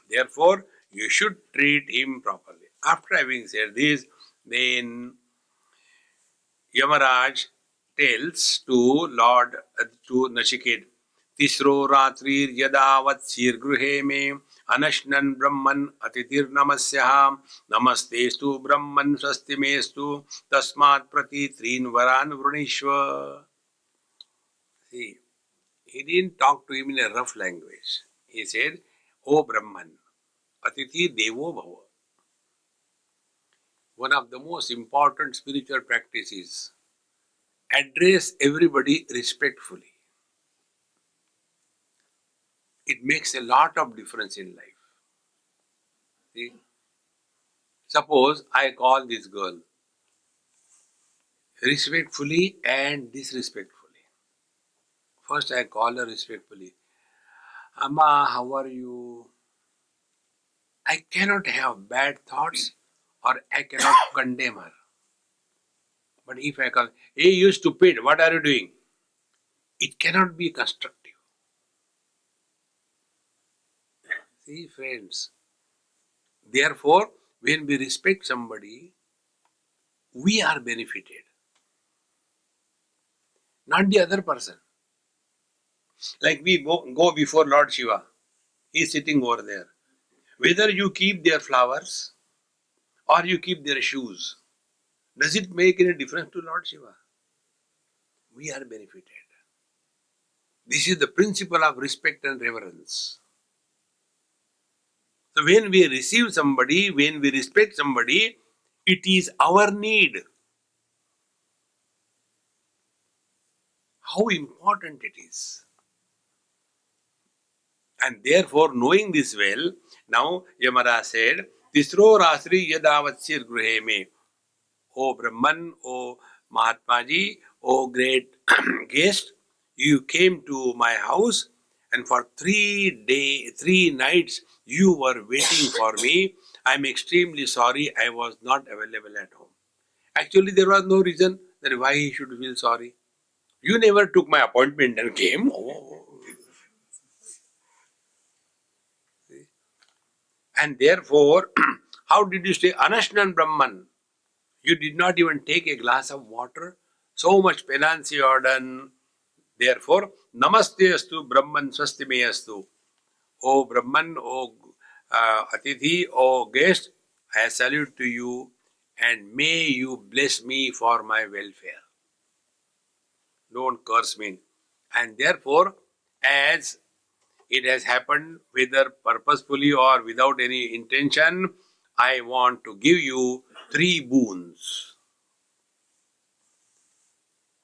Therefore, you should treat him properly. After having said this, then Yamaraj tells to Nachiket, Tisro ratrir yadavat sir gruhe me anashnan brahman atitir namasyaha namastestu brahman swastimestu tasmat prati trin varan vrunishva. See, he didn't talk to him in a rough language. He said, O Brahman, Atithi Devo Bhava. One of the most important spiritual practices, address everybody respectfully. It makes a lot of difference in life. See? Suppose I call this girl respectfully and disrespectfully. First I call her respectfully. Amma, how are you? I cannot have bad thoughts or I cannot condemn her. But if I call, hey, you stupid, what are you doing? It cannot be constructive. See, friends. Therefore, when we respect somebody, we are benefited. not the other person. Like we go before Lord Shiva, he is sitting over there. Whether you keep their flowers or you keep their shoes, does it make any difference to Lord Shiva? We are benefited. This is the principle of respect and reverence. So when we receive somebody, when we respect somebody, it is our need. How important it is. And therefore, knowing this well, now Yamara said, Tisro Rasri Yadavatsir Gruhe me. O Brahman, O Mahatma Ji, O great guest, you came to my house and for 3 nights you were waiting for me. I am extremely sorry I was not available at home. Actually, there was no reason that why he should feel sorry. You never took my appointment and came. Oh. And therefore, how did you stay Anashnan Brahman? You did not even take a glass of water. So much penance you have done. Therefore, Namaste astu Brahman swasti me astu. O Brahman, O Atithi, O guest, I salute to you and may you bless me for my welfare. Don't curse me. And therefore, as it has happened, whether purposefully or without any intention, I want to give you 3 boons.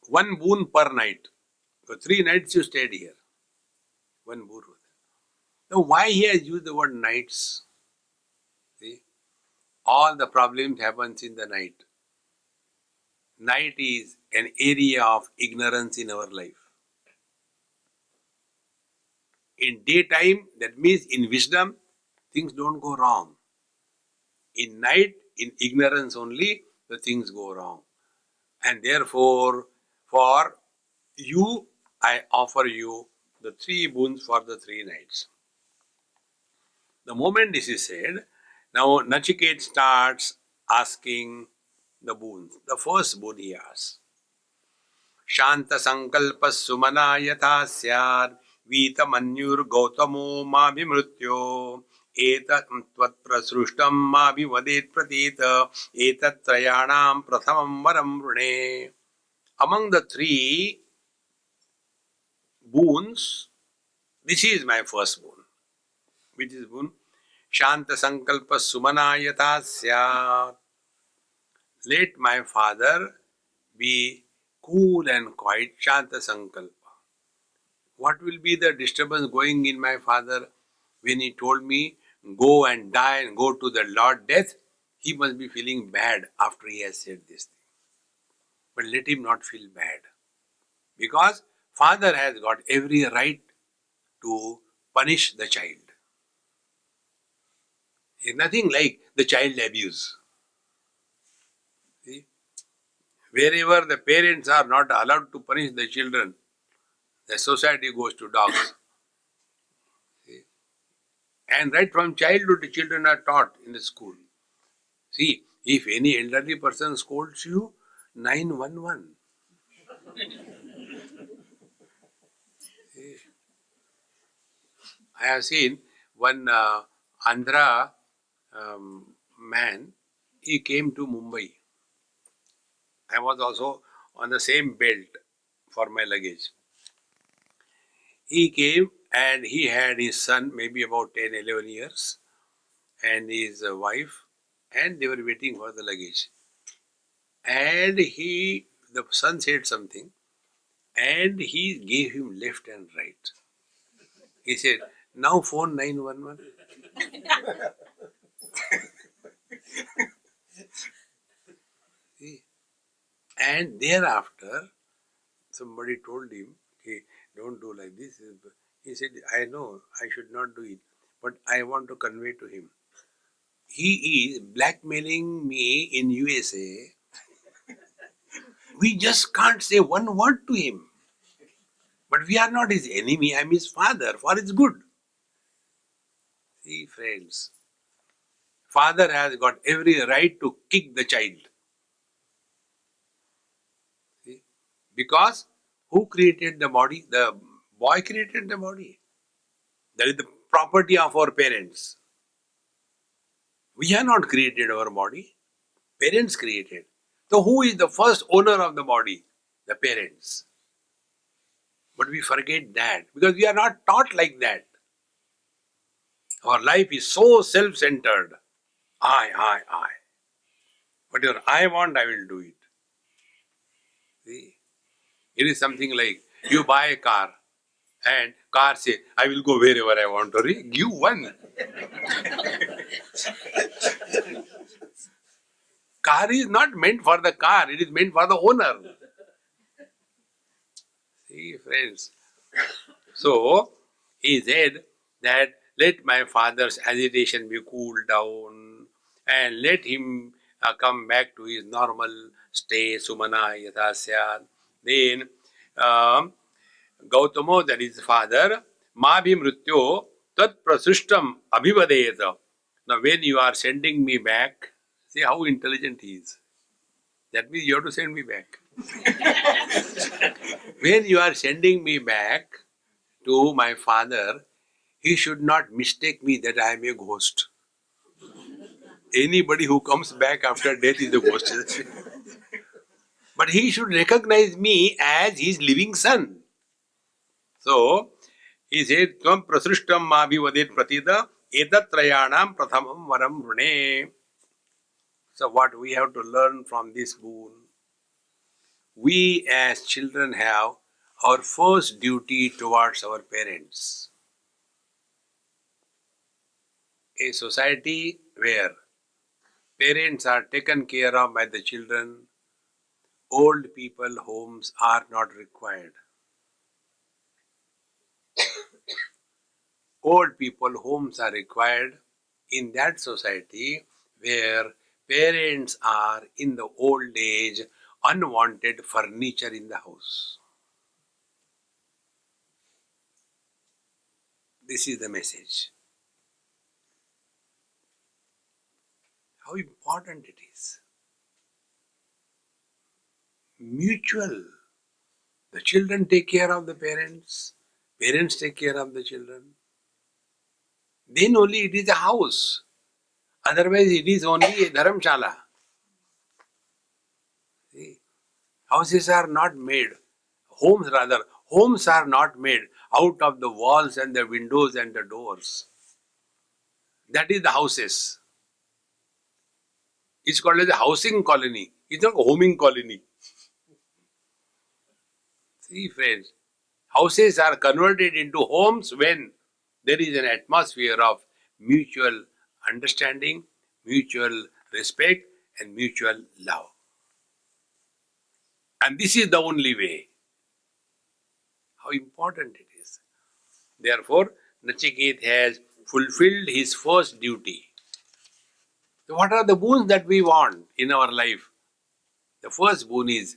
1 boon per night. So 3 nights you stayed here. 1 boon. Now why he has used the word nights? See? All the problems happens in the night. Night is an area of ignorance in our life. In daytime, that means in wisdom, things don't go wrong. In night, in ignorance only, the things go wrong. And therefore, for you, I offer you the 3 boons for the 3 nights. The moment this is said, now Nachiket starts asking the boons. The first boon he asks. Shanta sankalpas sumana yatha syad vitamanyur gautamo mabhimrutyo etat tvat prasrushtam mabhivadet pratita etat trayanam prathamam varam rune. Among the 3 boons, this is my first boon. Which is boon? Shanta sankalpa sumanayata syat. Let my father be cool and quiet. Shanta sankalpa. What will be the disturbance going in my father when he told me, go and die and go to the Lord death? He must be feeling bad after he has said this thing. But let him not feel bad. Because father has got every right to punish the child. It's nothing like the child abuse. See? Wherever the parents are not allowed to punish the children, the society goes to dogs. See? And right from childhood, the children are taught in the school. See, if any elderly person scolds you, 911. See? I have seen one Andhra man, he came to Mumbai. I was also on the same belt for my luggage. He came and he had his son, maybe about 10, 11 years, and his wife, and they were waiting for the luggage. And the son said something, and he gave him left and right. He said, now phone 911. See? And thereafter, somebody told him, hey, don't do like this. He said, I know I should not do it, but I want to convey to him. He is blackmailing me in USA. We just can't say one word to him. But we are not his enemy. I am his father for his good. See, friends, father has got every right to kick the child. See? Because Who created the body? The boy created the body. That is the property of our parents. We have not created our body. Parents created. So who is the first owner of the body? The parents. But we forget that because we are not taught like that. Our life is so self-centered. I. Whatever I want, I will do it. See? It is something like you buy a car and car says, I will go wherever I want to. Give one. Car is not meant for the car, it is meant for the owner. See, friends. So, he said that let my father's agitation be cooled down and let him come back to his normal state, sumana yathasya. Then, Gautamo, that is father, mabhi mrityo tat prasushtam abhivadeta. Now, when you are sending me back, see how intelligent he is. That means you have to send me back. When you are sending me back to my father, he should not mistake me that I am a ghost. Anybody who comes back after death is a ghost. But he should recognize me as his living son. So, he said, Tvam prasrishtam mabhivadet pratida etatrayanam prathamam varam rune. So, what we have to learn from this boon? We as children have our first duty towards our parents. A society where parents are taken care of by the children, old people homes are not required. Old people homes are required in that society where parents are in the old age unwanted furniture in the house. This is the message. How important it is. Mutual. The children take care of the parents, parents take care of the children. Then only it is a house. Otherwise it is only a dharamshala. See? Houses are not made, homes are not made out of the walls and the windows and the doors. That is the houses. It's called as a housing colony. It's not a homing colony. See, friends, houses are converted into homes when there is an atmosphere of mutual understanding, mutual respect, and mutual love. And this is the only way. How important it is. Therefore, Nachiket has fulfilled his first duty. So what are the boons that we want in our life? The first boon is,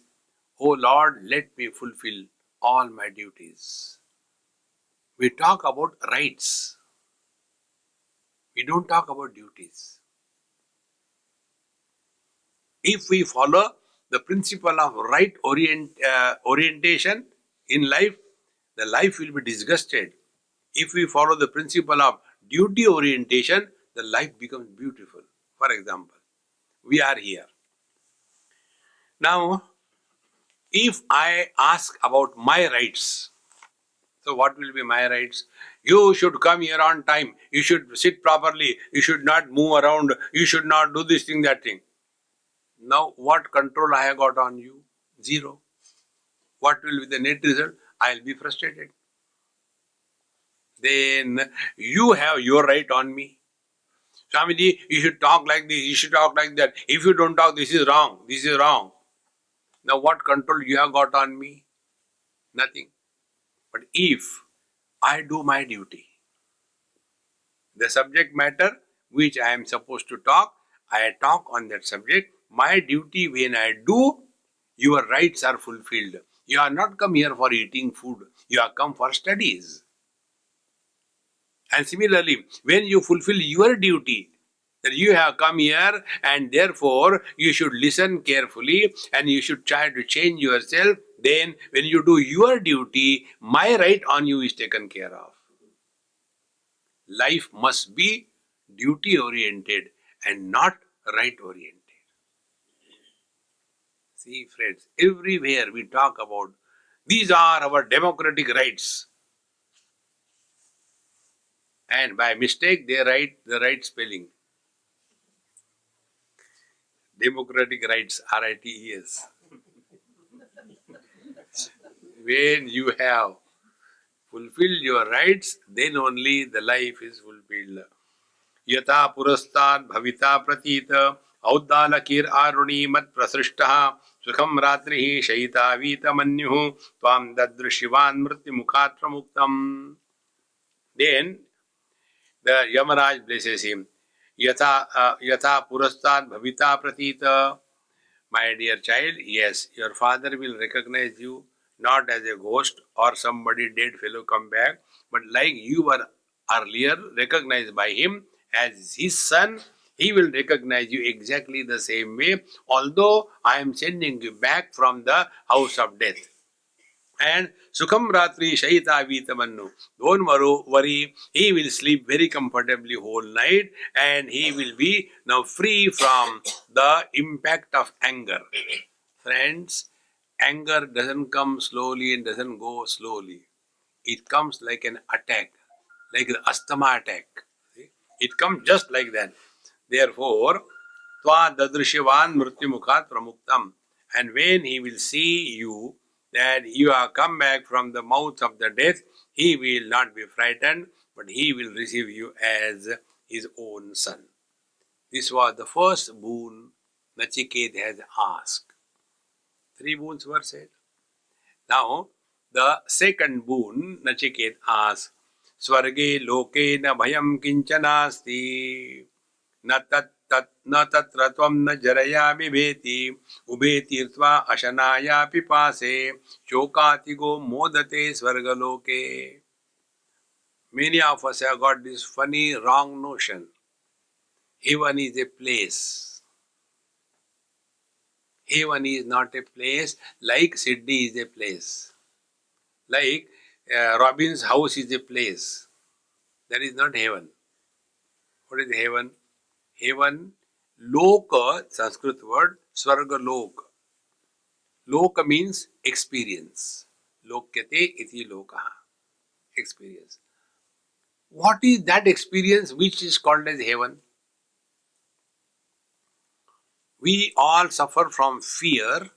O Lord, let me fulfill all my duties. We talk about rights. We don't talk about duties. If we follow the principle of right orientation in life, the life will be disgusted. If we follow the principle of duty orientation, the life becomes beautiful. For example, we are here. Now, if I ask about my rights, so what will be my rights? You should come here on time. You should sit properly. You should not move around. You should not do this thing, that thing. Now, what control I have got on you? Zero. What will be the net result? I will be frustrated. Then you have your right on me. Swamiji, you should talk like this, you should talk like that. If you don't talk, this is wrong, this is wrong. Now what control you have got on me? Nothing. But if I do my duty, the subject matter which I am supposed to talk, I talk on that subject. My duty when I do, your rights are fulfilled. You are not come here for eating food. You are come for studies. And similarly, when you fulfill your duty, that you have come here and therefore you should listen carefully and you should try to change yourself, then when you do your duty, my right on you is taken care of. Life must be duty oriented and not right oriented. See, friends, everywhere we talk about these are our democratic rights. And by mistake, they write the right spelling. Democratic rights, RITES. When you have fulfilled your rights, then only the life is fulfilled. Yata purastat bhavita pratita audalakir aruni mat prasrishtaha sukham ratrihi shaita vita manyuhu tvam dadrishivan mrityu mukhat pramuktam. Then the Yamaraj blesses him. Yatha purastat bhavita pratita. My dear child, yes, your father will recognize you not as a ghost or somebody dead fellow come back, but like you were earlier recognized by him as his son, he will recognize you exactly the same way, although I am sending you back from the house of death. And Sukham Ratri Shaita Vitamannu. Don't worry, he will sleep very comfortably whole night and he will be now free from the impact of anger. Friends, anger doesn't come slowly and doesn't go slowly. It comes like an attack, like the asthma attack. See? It comes just like that. Therefore, Tva dadrishivan mrityumukhat pramuktam. And when he will see you, that you have come back from the mouth of the death, he will not be frightened, but he will receive you as his own son. This was the first boon Nachiket has asked. 3 boons were said. Now, the second boon Nachiket asked, Swarge loke na bhayam kinchanasti. न तत्र त्वं न जरया बिभेति उभे तीर्त्वा अशनाया पिपासे शोकातिगो मोदते स्वर्गलोके. Many of us have got this funny wrong notion. Heaven is a place. Heaven is not a place like Sydney is a place. Like Robin's house is a place. That is not heaven. What is heaven? Heaven, loka, Sanskrit word, swarga lok. Loka means experience. Lokyate iti lokaha. Experience. What is that experience which is called as heaven? We all suffer from fear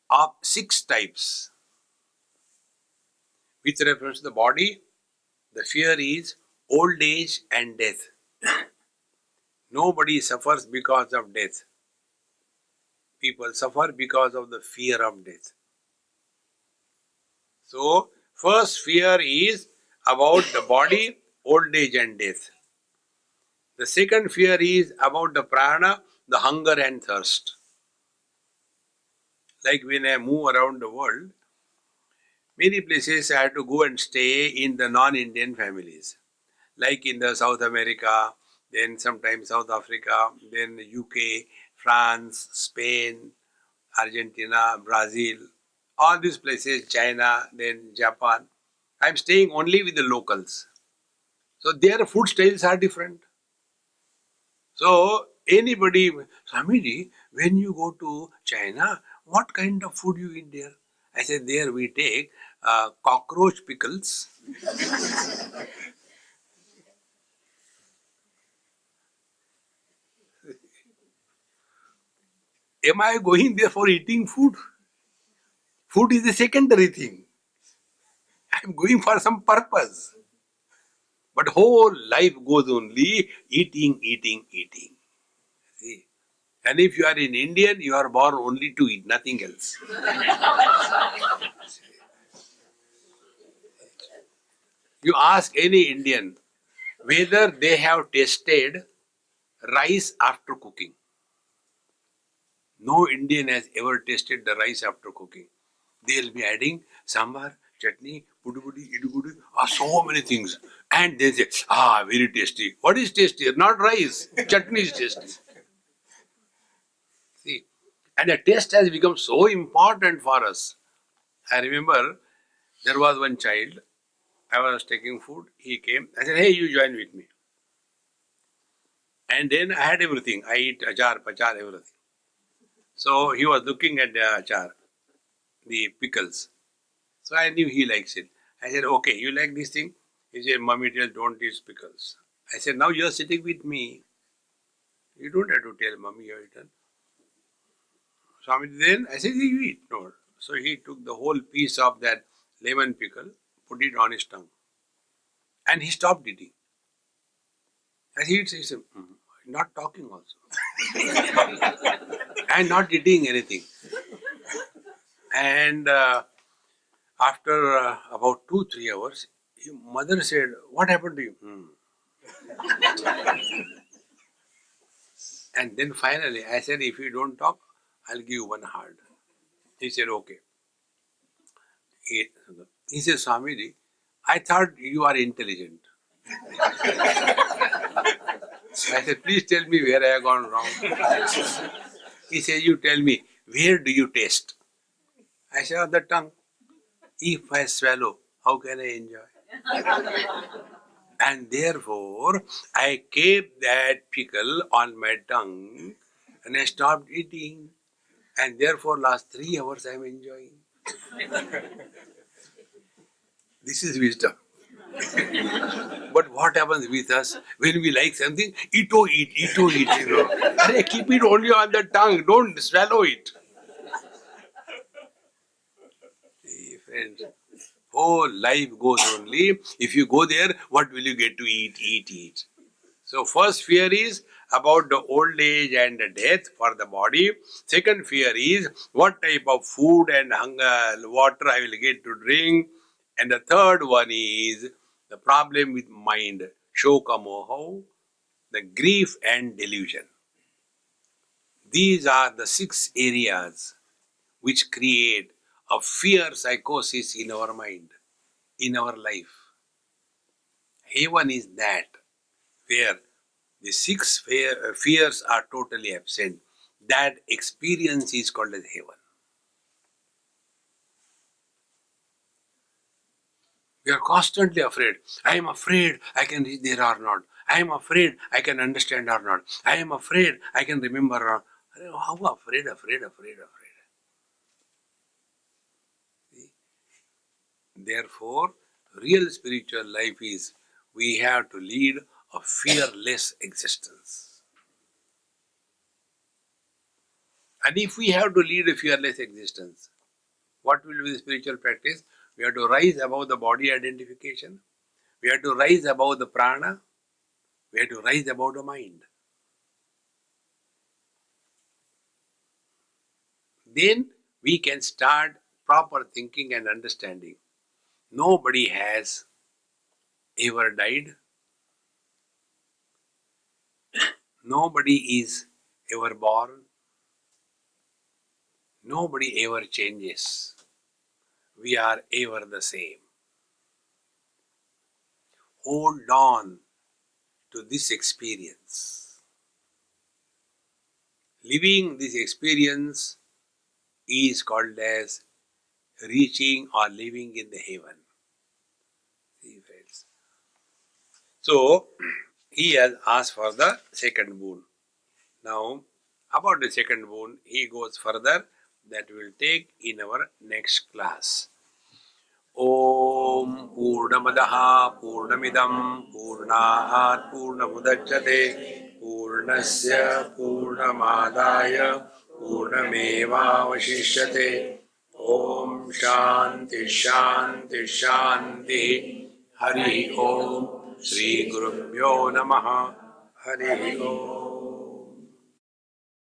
of 6 types. With reference to the body, the fear is old age and death. Nobody suffers because of death. People suffer because of the fear of death. So, first fear is about the body, old age and death. The second fear is about the prana, the hunger and thirst. Like when I move around the world, many places I have to go and stay in the non-Indian families. Like in the South America, then sometimes South Africa, then UK, France, Spain, Argentina, Brazil, all these places, China, then Japan. I am staying only with the locals. So their food styles are different. So anybody, Swamiji, when you go to China, what kind of food you eat there? I said, there we take cockroach pickles. Am I going there for eating food? Food is a secondary thing. I am going for some purpose. But whole life goes only eating, eating, eating. See? And if you are an Indian, you are born only to eat, nothing else. You ask any Indian whether they have tasted rice after cooking. No Indian has ever tasted the rice after cooking. They'll be adding sambar, chutney, pudi, idugudi, so many things. And they say, very tasty. What is tasty? Not rice. Chutney is tasty. See, and the taste has become so important for us. I remember there was one child, I was taking food, he came, I said, hey, you join with me. And then I had everything. I eat achar, pachar, everything. So he was looking at the achar, the pickles. So I knew he likes it. I said, okay, you like this thing? He said, Mommy tells don't eat pickles. I said, now you're sitting with me. You don't have to tell Mommy you have eaten. Swami, then I said, you eat. No. So he took the whole piece of that lemon pickle, put it on his tongue. And he stopped eating. And he said, not talking also. And not eating anything. And after about 2-3 hours, his mother said, what happened to you? And then finally I said, if you don't talk, I'll give you one hard. He said, okay. He said, Swamiji, I thought you are intelligent. I said, please tell me where I have gone wrong. He said, you tell me, where do you taste? I said, on the tongue. If I swallow, how can I enjoy? And therefore, I kept that pickle on my tongue and I stopped eating. And therefore, last 3 hours I am enjoying. This is wisdom. But what happens with us when we like something? Eat, you know. Arey, keep it only on the tongue, don't swallow it. See, friends, whole life goes only. If you go there, what will you get to eat? So first fear is about the old age and the death for the body. Second fear is what type of food and hunger, water I will get to drink. And the third one is the problem with mind, shoka moho, the grief and delusion. These are the 6 areas which create a fear psychosis in our mind, in our life. Heaven is that where the 6 fears are totally absent. That experience is called as heaven. We are constantly afraid. I am afraid I can reach there or not. I am afraid I can understand or not. I am afraid I can remember or not. How afraid? See? Therefore, real spiritual life is we have to lead a fearless existence. And if we have to lead a fearless existence, what will be the spiritual practice? We have to rise above the body identification. We have to rise above the prana. We have to rise above the mind. Then we can start proper thinking and understanding. Nobody has ever died. Nobody is ever born. Nobody ever changes. We are ever the same. Hold on to this experience. Living this experience is called as reaching or living in the heaven. See, friends. So, he has asked for the second boon. Now, about the second boon, he goes further. That we will take in our next class. Om Purnamadaha Purnamidam Purnahat Purnamudachyate Purnasya Purnamadaya Purnameva Vashishyate. Om Shanti Shanti Shanti. Hari Om Shri Gurubhyo Namaha. Hari Om.